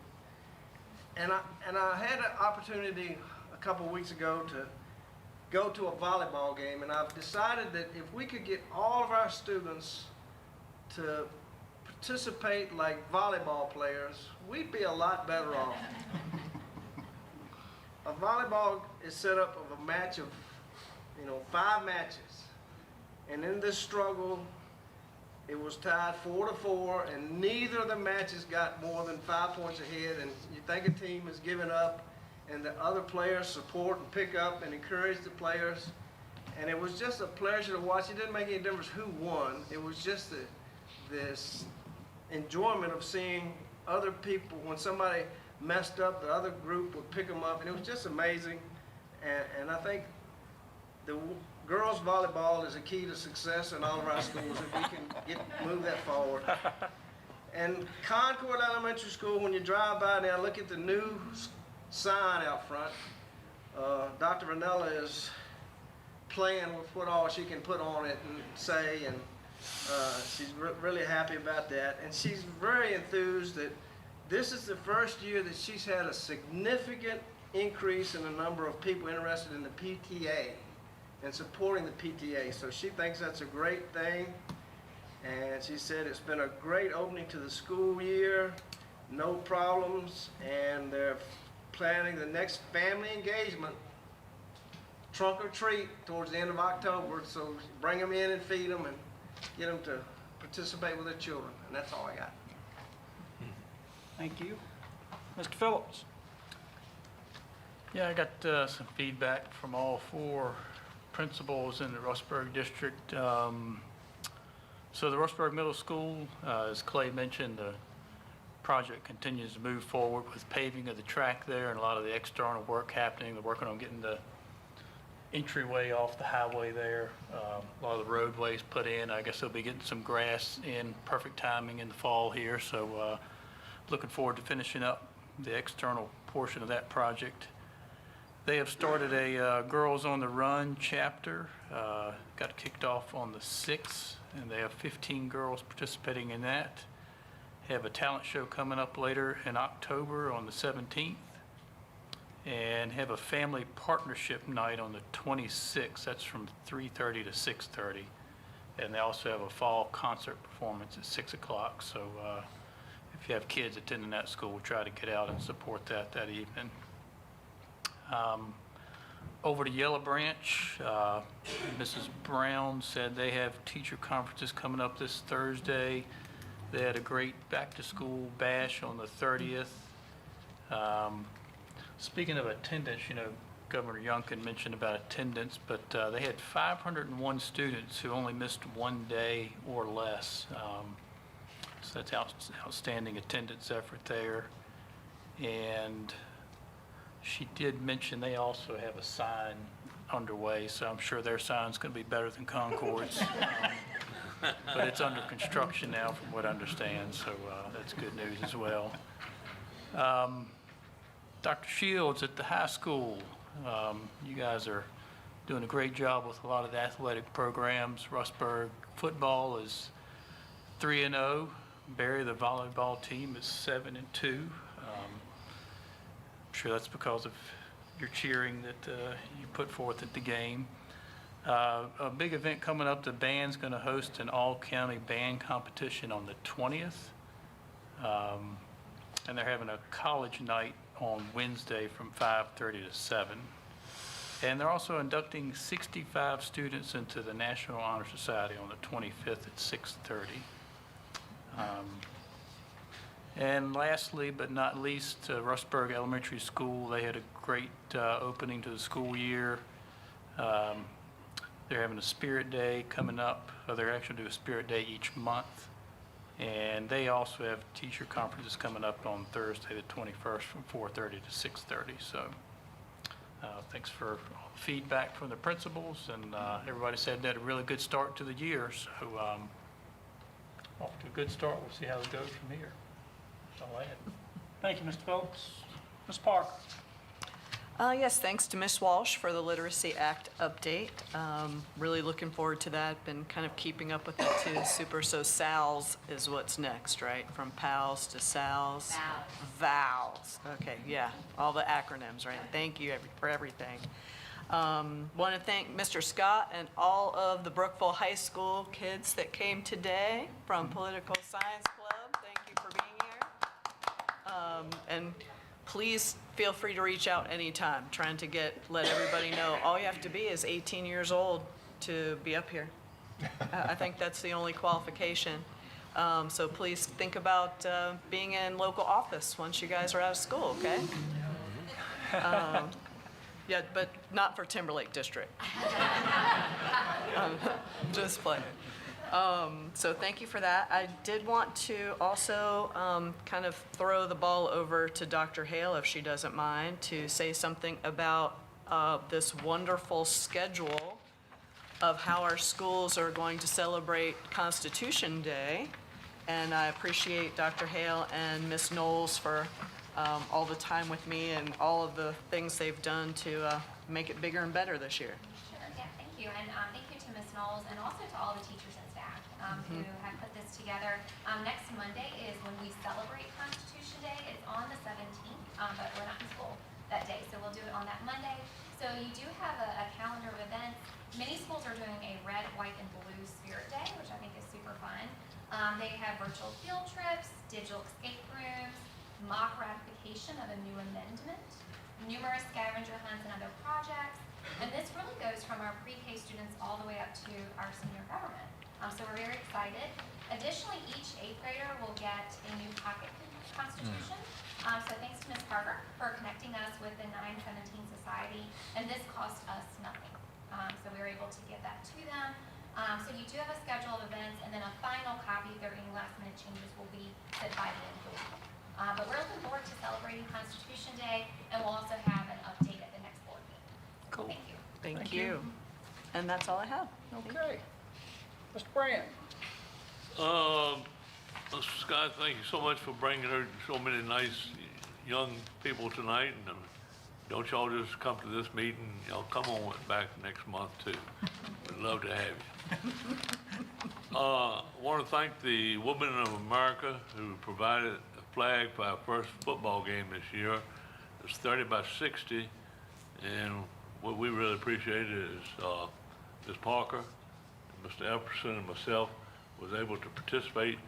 And I had an opportunity a couple weeks ago to go to a volleyball game, and I've decided that if we could get all of our students to participate like volleyball players, we'd be a lot better off. A volleyball is set up of a match of 5 matches. And in this struggle, it was tied 4-4, and neither of the matches got more than 5 points ahead. And you think a team has given up, and the other players support and pick up and encourage the players. And it was just a pleasure to watch. It didn't make any difference who won. It was just this enjoyment of seeing other people. When somebody messed up, the other group would pick them up, and it was just amazing. And I think the girls volleyball is a key to success in all of our schools if we can move that forward. And Concord Elementary School, when you drive by now, look at the new sign out front. Dr. Vanella is playing with what all she can put on it and say, and she's really happy about that. And she's very enthused that this is the first year that she's had a significant increase in the number of people interested in the PTA and supporting the PTA. So she thinks that's a great thing. And she said it's been a great opening to the school year, no problems, and they're planning the next family engagement, trunk or treat, towards the end of October. So bring them in and feed them and get them to participate with their children. And that's all I got. Thank you. Mr. Phillips. Yeah, I got some feedback from all 4 principals in the Rustburg district. So the Rustburg Middle School, as Clay mentioned, the project continues to move forward with paving of the track there and a lot of the external work happening. They're working on getting the entryway off the highway there. A lot of the roadways put in. I guess they'll be getting some grass in perfect timing in the fall here. So looking forward to finishing up the external portion of that project. They have started a Girls on the Run chapter. Got kicked off on the 6th, and they have 15 girls participating in that. Have a talent show coming up later in October on the 17th, and have a family partnership night on the 26th. That's from 3:30 to 6:30, and they also have a fall concert performance at 6 o'clock. So if you have kids attending that school, try to get out and support that evening. Over to Yellow Branch, Mrs. Brown said they have teacher conferences coming up this Thursday. They had a great back-to-school bash on the 30th. Speaking of attendance, Governor Youngkin mentioned about attendance, but they had 501 students who only missed 1 day or less. So that's outstanding attendance effort there. And she did mention they also have a sign underway, so I'm sure their sign's going to be better than Concord's. but it's under construction now from what I understand, so that's good news as well. Dr. Shields at the high school, you guys are doing a great job with a lot of the athletic programs. Rustburg football is 3-0. Barry, the volleyball team, is 7-2. I'm sure that's because of your cheering that you put forth at the game. A big event coming up, the band's going to host an all-county band competition on the 20th. And they're having a college night on Wednesday from 5:30 to 7. And they're also inducting 65 students into the National Honor Society on the 25th at 6:30. And lastly, but not least, Rustburg Elementary School, they had a great opening to the school year. They're having a Spirit Day coming up. They're actually doing a Spirit Day each month. And they also have teacher conferences coming up on Thursday, the 21st, from 4:30 to 6:30. So thanks for all the feedback from the principals, and everybody said they had a really good start to the year. So off to a good start. We'll see how it goes from here. That's all I had. Thank you, Mr. Phillips. Ms. Parker? Yes, thanks to Ms. Walsh for the Literacy Act update. Really looking forward to that. Been kind of keeping up with that too. Super. So SALS is what's next, right? From PALS to SALS? VALS. Okay, yeah, all the acronyms, right? Thank you for everything. Want to thank Mr. Scott and all of the Brookville High School kids that came today from Political Science Club. Thank you for being here. And please feel free to reach out anytime, trying to let everybody know all you have to be is 18 years old to be up here. I think that's the only qualification. So please think about being in local office once you guys are out of school, okay? Yeah, but not for Timberlake District. Just playing. So thank you for that. I did want to also kind of throw the ball over to Dr. Hale, if she doesn't mind, to say something about this wonderful schedule of how our schools are going to celebrate Constitution Day. And I appreciate Dr. Hale and Ms. Knowles for all the time with me and all of the things they've done to make it bigger and better this year. Sure, yeah, thank you. And thank you to Ms. Knowles and also to all the teachers and staff who have put this together. Next Monday is when we celebrate Constitution Day. It's on the 17th, but we're not in school that day, so we'll do it on that Monday. So you do have a calendar of events. Many schools are doing a red, white, and blue Spirit Day, which I think is super fun. They have virtual field trips, digital escape rooms, mock ratification of a new amendment, numerous scavenger hunts and other projects. And this really goes from our pre-K students all the way up to our senior government. So we're very excited. Additionally, each 8th grader will get a new pocket constitution. So thanks to Ms. Carter for connecting us with the 917 Society. And this cost us nothing. So we were able to give that to them. So you do have a schedule of events, and then a final copy, if there are any last minute changes, will be sent by the end of the week. But we're looking forward to celebrating Constitution Day, and we'll also have an update at the next board meeting. Cool. Thank you. Thank you. And that's all I have. Okay. Mr. Brand? Mr. Scott, thank you so much for bringing so many nice young people tonight. And don't y'all just come to this meeting, y'all come on back next month too. We'd love to have you. I want to thank the Women of America who provided a flag for our first football game this year. It's 30 by 60, and what we really appreciate is Ms. Parker, Mr. Epperson, and myself was able to participate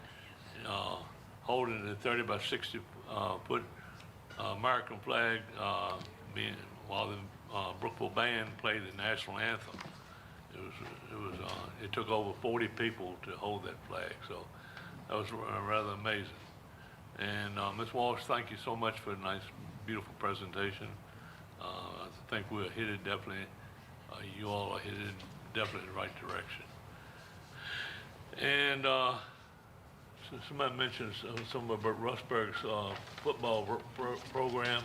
holding the 30 by 60 foot American flag while the Brookville band played the national anthem. It took over 40 people to hold that flag, so that was rather amazing. And Ms. Walsh, thank you so much for a nice, beautiful presentation. I think we're headed definitely, you all are headed definitely in the right direction. And somebody mentioned some about Rustburg's football program.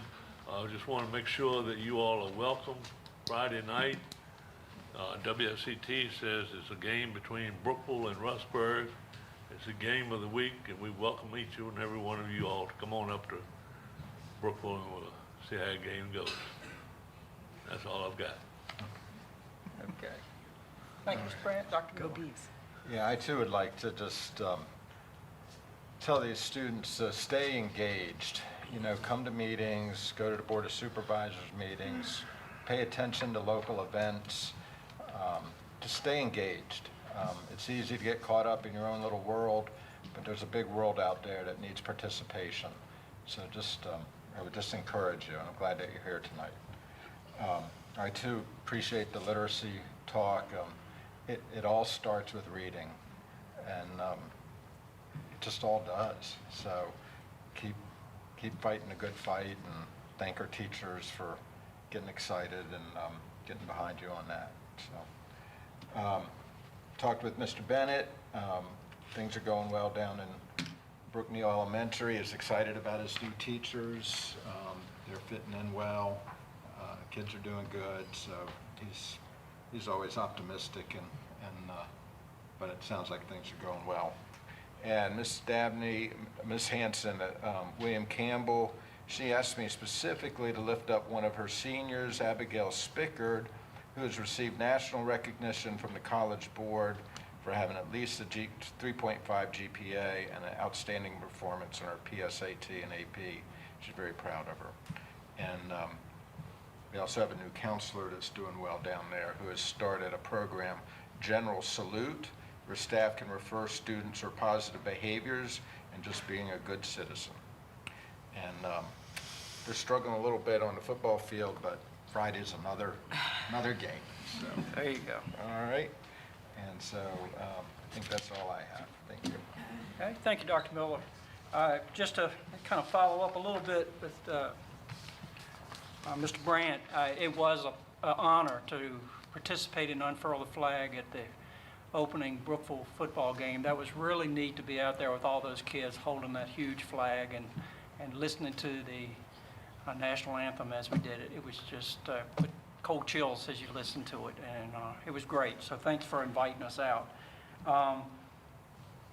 I just want to make sure that you all are welcome Friday night WFCT says it's a game between Brookville and Rustburg. It's a game of the week, and we welcome each and every one of you all to come on up to Brookville and we'll see how the game goes. That's all I've got. Okay. Thank you, Mr. Brandt. Dr. Miller. Yeah, I too would like to just tell these students, stay engaged. You know, come to meetings, go to the Board of Supervisors meetings, pay attention to local events, to stay engaged. It's easy to get caught up in your own little world, but there's a big world out there that needs participation. So just, I would just encourage you, and I'm glad that you're here tonight. I too appreciate the literacy talk. It all starts with reading, and it just all does. So keep fighting a good fight, and thank our teachers for getting excited and getting behind you on that. So talked with Mr. Bennett. Things are going well down in Brookneal Elementary. Is excited about his new teachers. They're fitting in well. Kids are doing good. So he's always optimistic, but it sounds like things are going well. And Miss Dabney, Miss Hanson, William Campbell, she asked me specifically to lift up one of her seniors, Abigail Spickard, who has received national recognition from the College Board for having at least a 3.5 GPA and an outstanding performance in her PSAT and AP. She's very proud of her. And we also have a new counselor that's doing well down there who has started a program, General Salute, where staff can refer students or positive behaviors and just being a good citizen. And they're struggling a little bit on the football field, but Friday's another game. So There you go. all right. And so I think that's all I have. Thank you. Okay, thank you, Dr. Miller. Just to kind of follow up a little bit with Mr. Brandt, it was an honor to participate in Unfurl the Flag at the opening Brookville football game. That was really neat to be out there with all those kids holding that huge flag and listening to the national anthem as we did it. It was just put cold chills as you listened to it, and it was great. So thanks for inviting us out.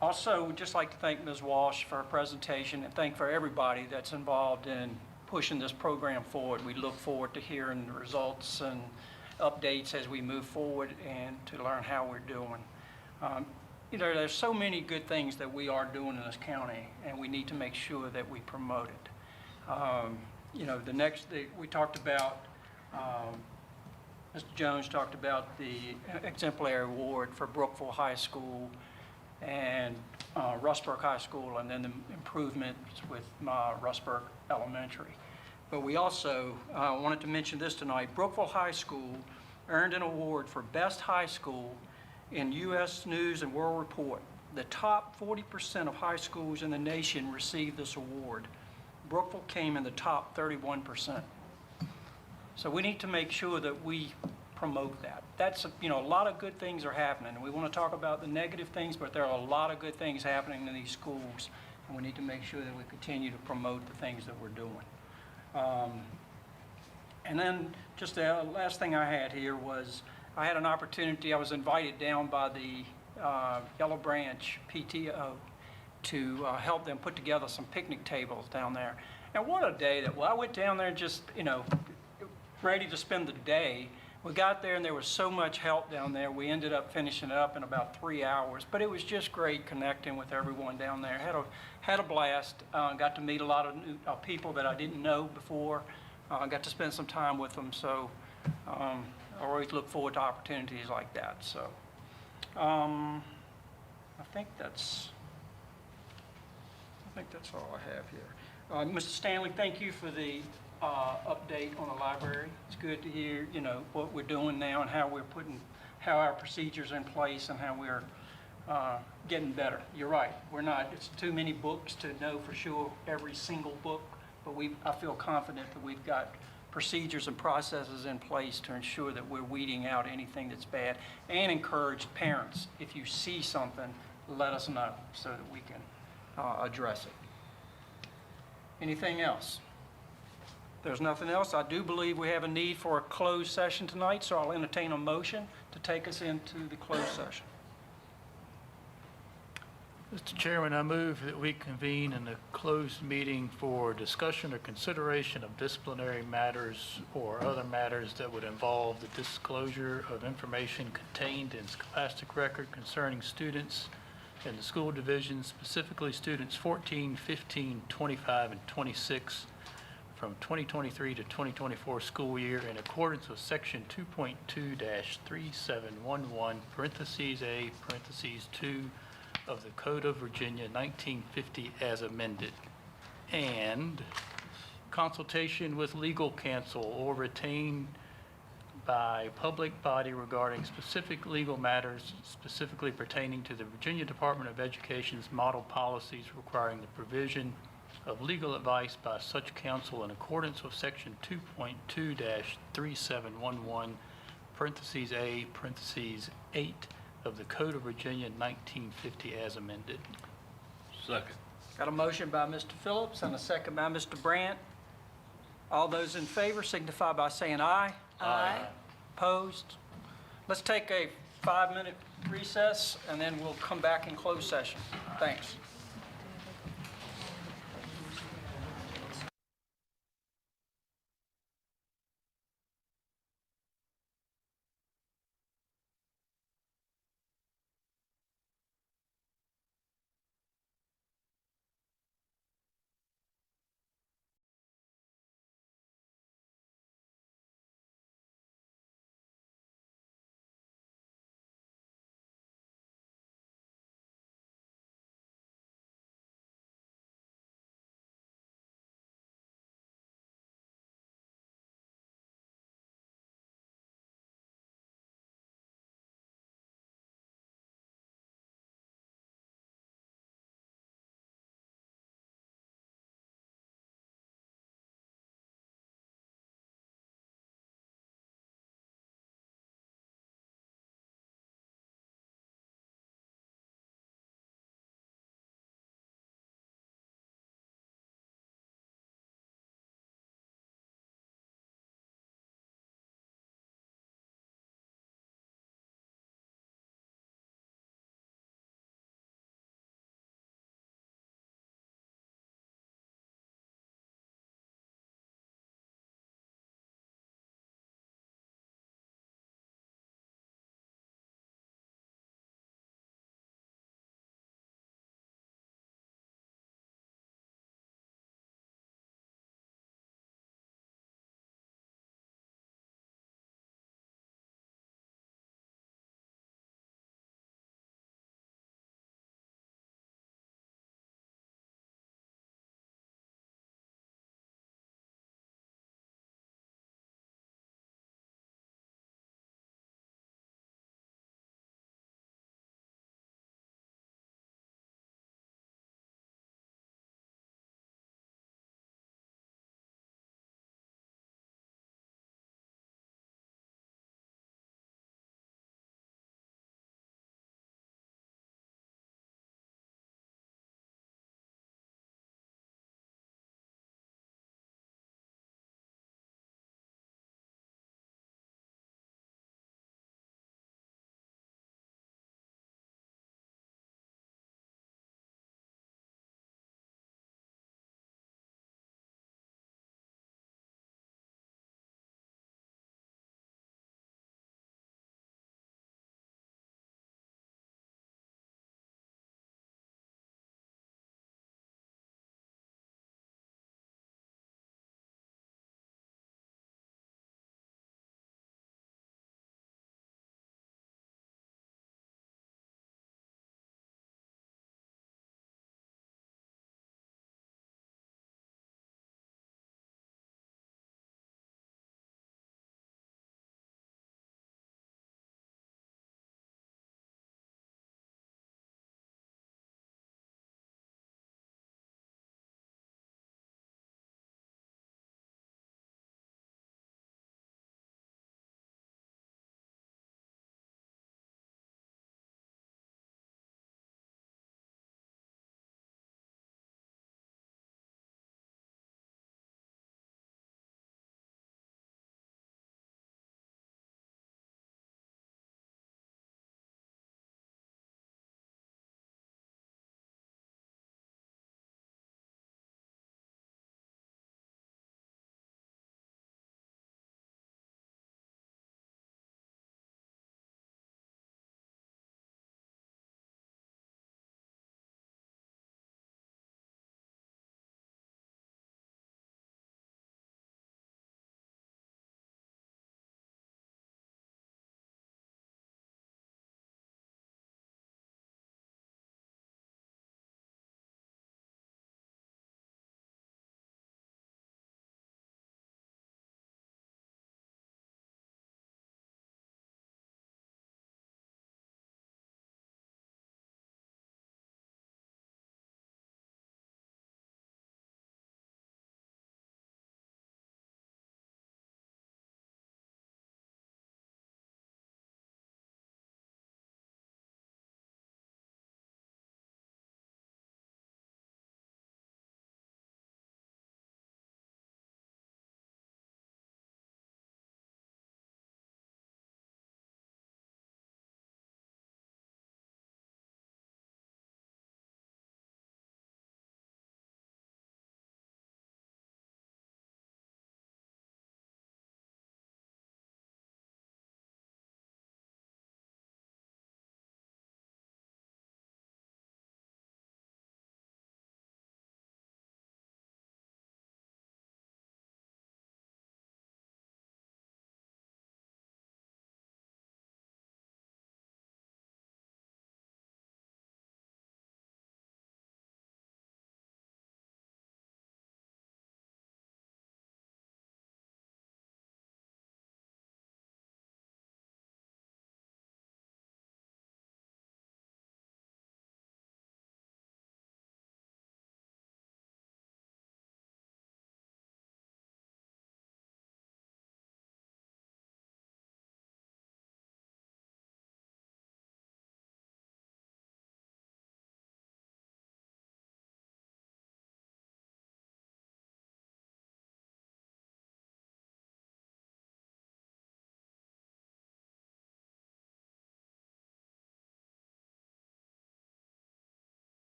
Also, we'd just like to thank Ms. Walsh for her presentation and thank for everybody that's involved in pushing this program forward. We look forward to hearing the results and updates as we move forward and to learn how we're doing. You know, there's so many good things that we are doing in this county, and we need to make sure that we promote it. You know, we talked about, Mr. Jones talked about the exemplary award for Brookville High School and Rustburg High School, and then the improvements with Rustburg Elementary. But we also wanted to mention this tonight. Brookville High School earned an award for Best High School in U.S. News and World Report. The top 40% of high schools in the nation received this award. Brookville came in the top 31%. So we need to make sure that we promote that. That's, you know, a lot of good things are happening. We want to talk about the negative things, but there are a lot of good things happening in these schools, and we need to make sure that we continue to promote the things that we're doing. And then just the last thing I had here was I had an opportunity, I was invited down by the Yellow Branch PTO to help them put together some picnic tables down there. And what a day that, well, I went down there just, you know, ready to spend the day. We got there and there was so much help down there. We ended up finishing it up in about 3 hours, but it was just great connecting with everyone down there. Had a blast. Got to meet a lot of new people that I didn't know before. Got to spend some time with them. So I always look forward to opportunities like that. So I think that's all I have here. Mr. Stanley, thank you for the update on the library. It's good to hear, you know, what we're doing now and how our procedures are in place and how we're getting better. You're right. It's too many books to know for sure every single book, but I feel confident that we've got procedures and processes in place to ensure that we're weeding out anything that's bad, and encourage parents, if you see something, let us know so that we can address it. Anything else? There's nothing else. I do believe we have a need for a closed session tonight, so I'll entertain a motion to take us into the closed session. Mr. Chairman, I move that we convene in a closed meeting for discussion or consideration of disciplinary matters or other matters that would involve the disclosure of information contained in scholastic record concerning students in the school division, specifically students 14, 15, 25, and 26 from 2023 to 2024 school year in accordance with Section 2.2-3711, parentheses A, parentheses 2, of the Code of Virginia 1950 as amended, and consultation with legal counsel or retained by public body regarding specific legal matters specifically pertaining to the Virginia Department of Education's model policies requiring the provision of legal advice by such counsel in accordance with Section 2.2-3711, parentheses A, parentheses 8, of the Code of Virginia 1950 as amended. Second. Got a motion by Mr. Phillips and a second by Mr. Brandt. All those in favor signify by saying aye. Aye. Opposed? Let's take a 5-minute recess, and then we'll come back in closed session. Thanks.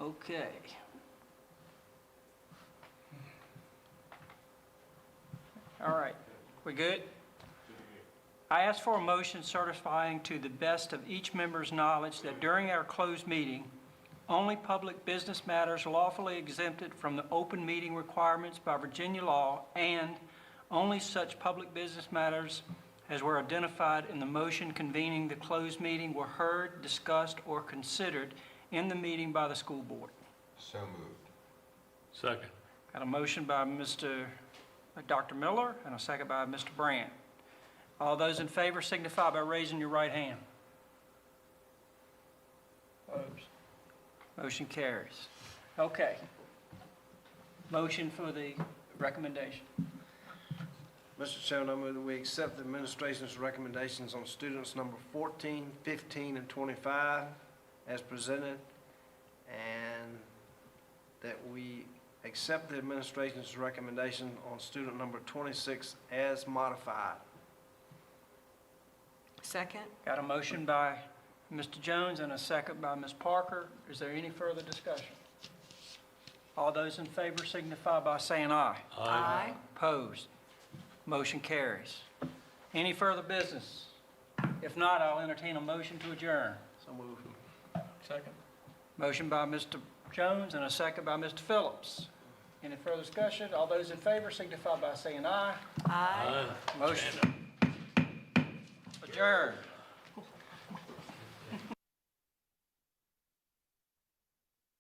Okay. All right, we good? I ask for a motion certifying to the best of each member's knowledge that during our closed meeting, only public business matters lawfully exempted from the open meeting requirements by Virginia law, and only such public business matters as were identified in the motion convening the closed meeting were heard, discussed, or considered in the meeting by the school board. So moved. Second. Got a motion by Dr. Miller and a second by Mr. Brandt. All those in favor signify by raising your right hand. Opposed? Motion carries. Okay. Motion for the recommendation. Mr. Chairman, I move that we accept the administration's recommendations on students number 14, 15, and 25 as presented, and that we accept the administration's recommendation on student number 26 as modified. Second? Got a motion by Mr. Jones and a second by Ms. Parker. Is there any further discussion? All those in favor signify by saying aye. Aye. Opposed? Motion carries. Any further business? If not, I'll entertain a motion to adjourn. So moved. Second. Motion by Mr. Jones and a second by Mr. Phillips. Any further discussion? All those in favor signify by saying aye. Aye. Motion adjourned.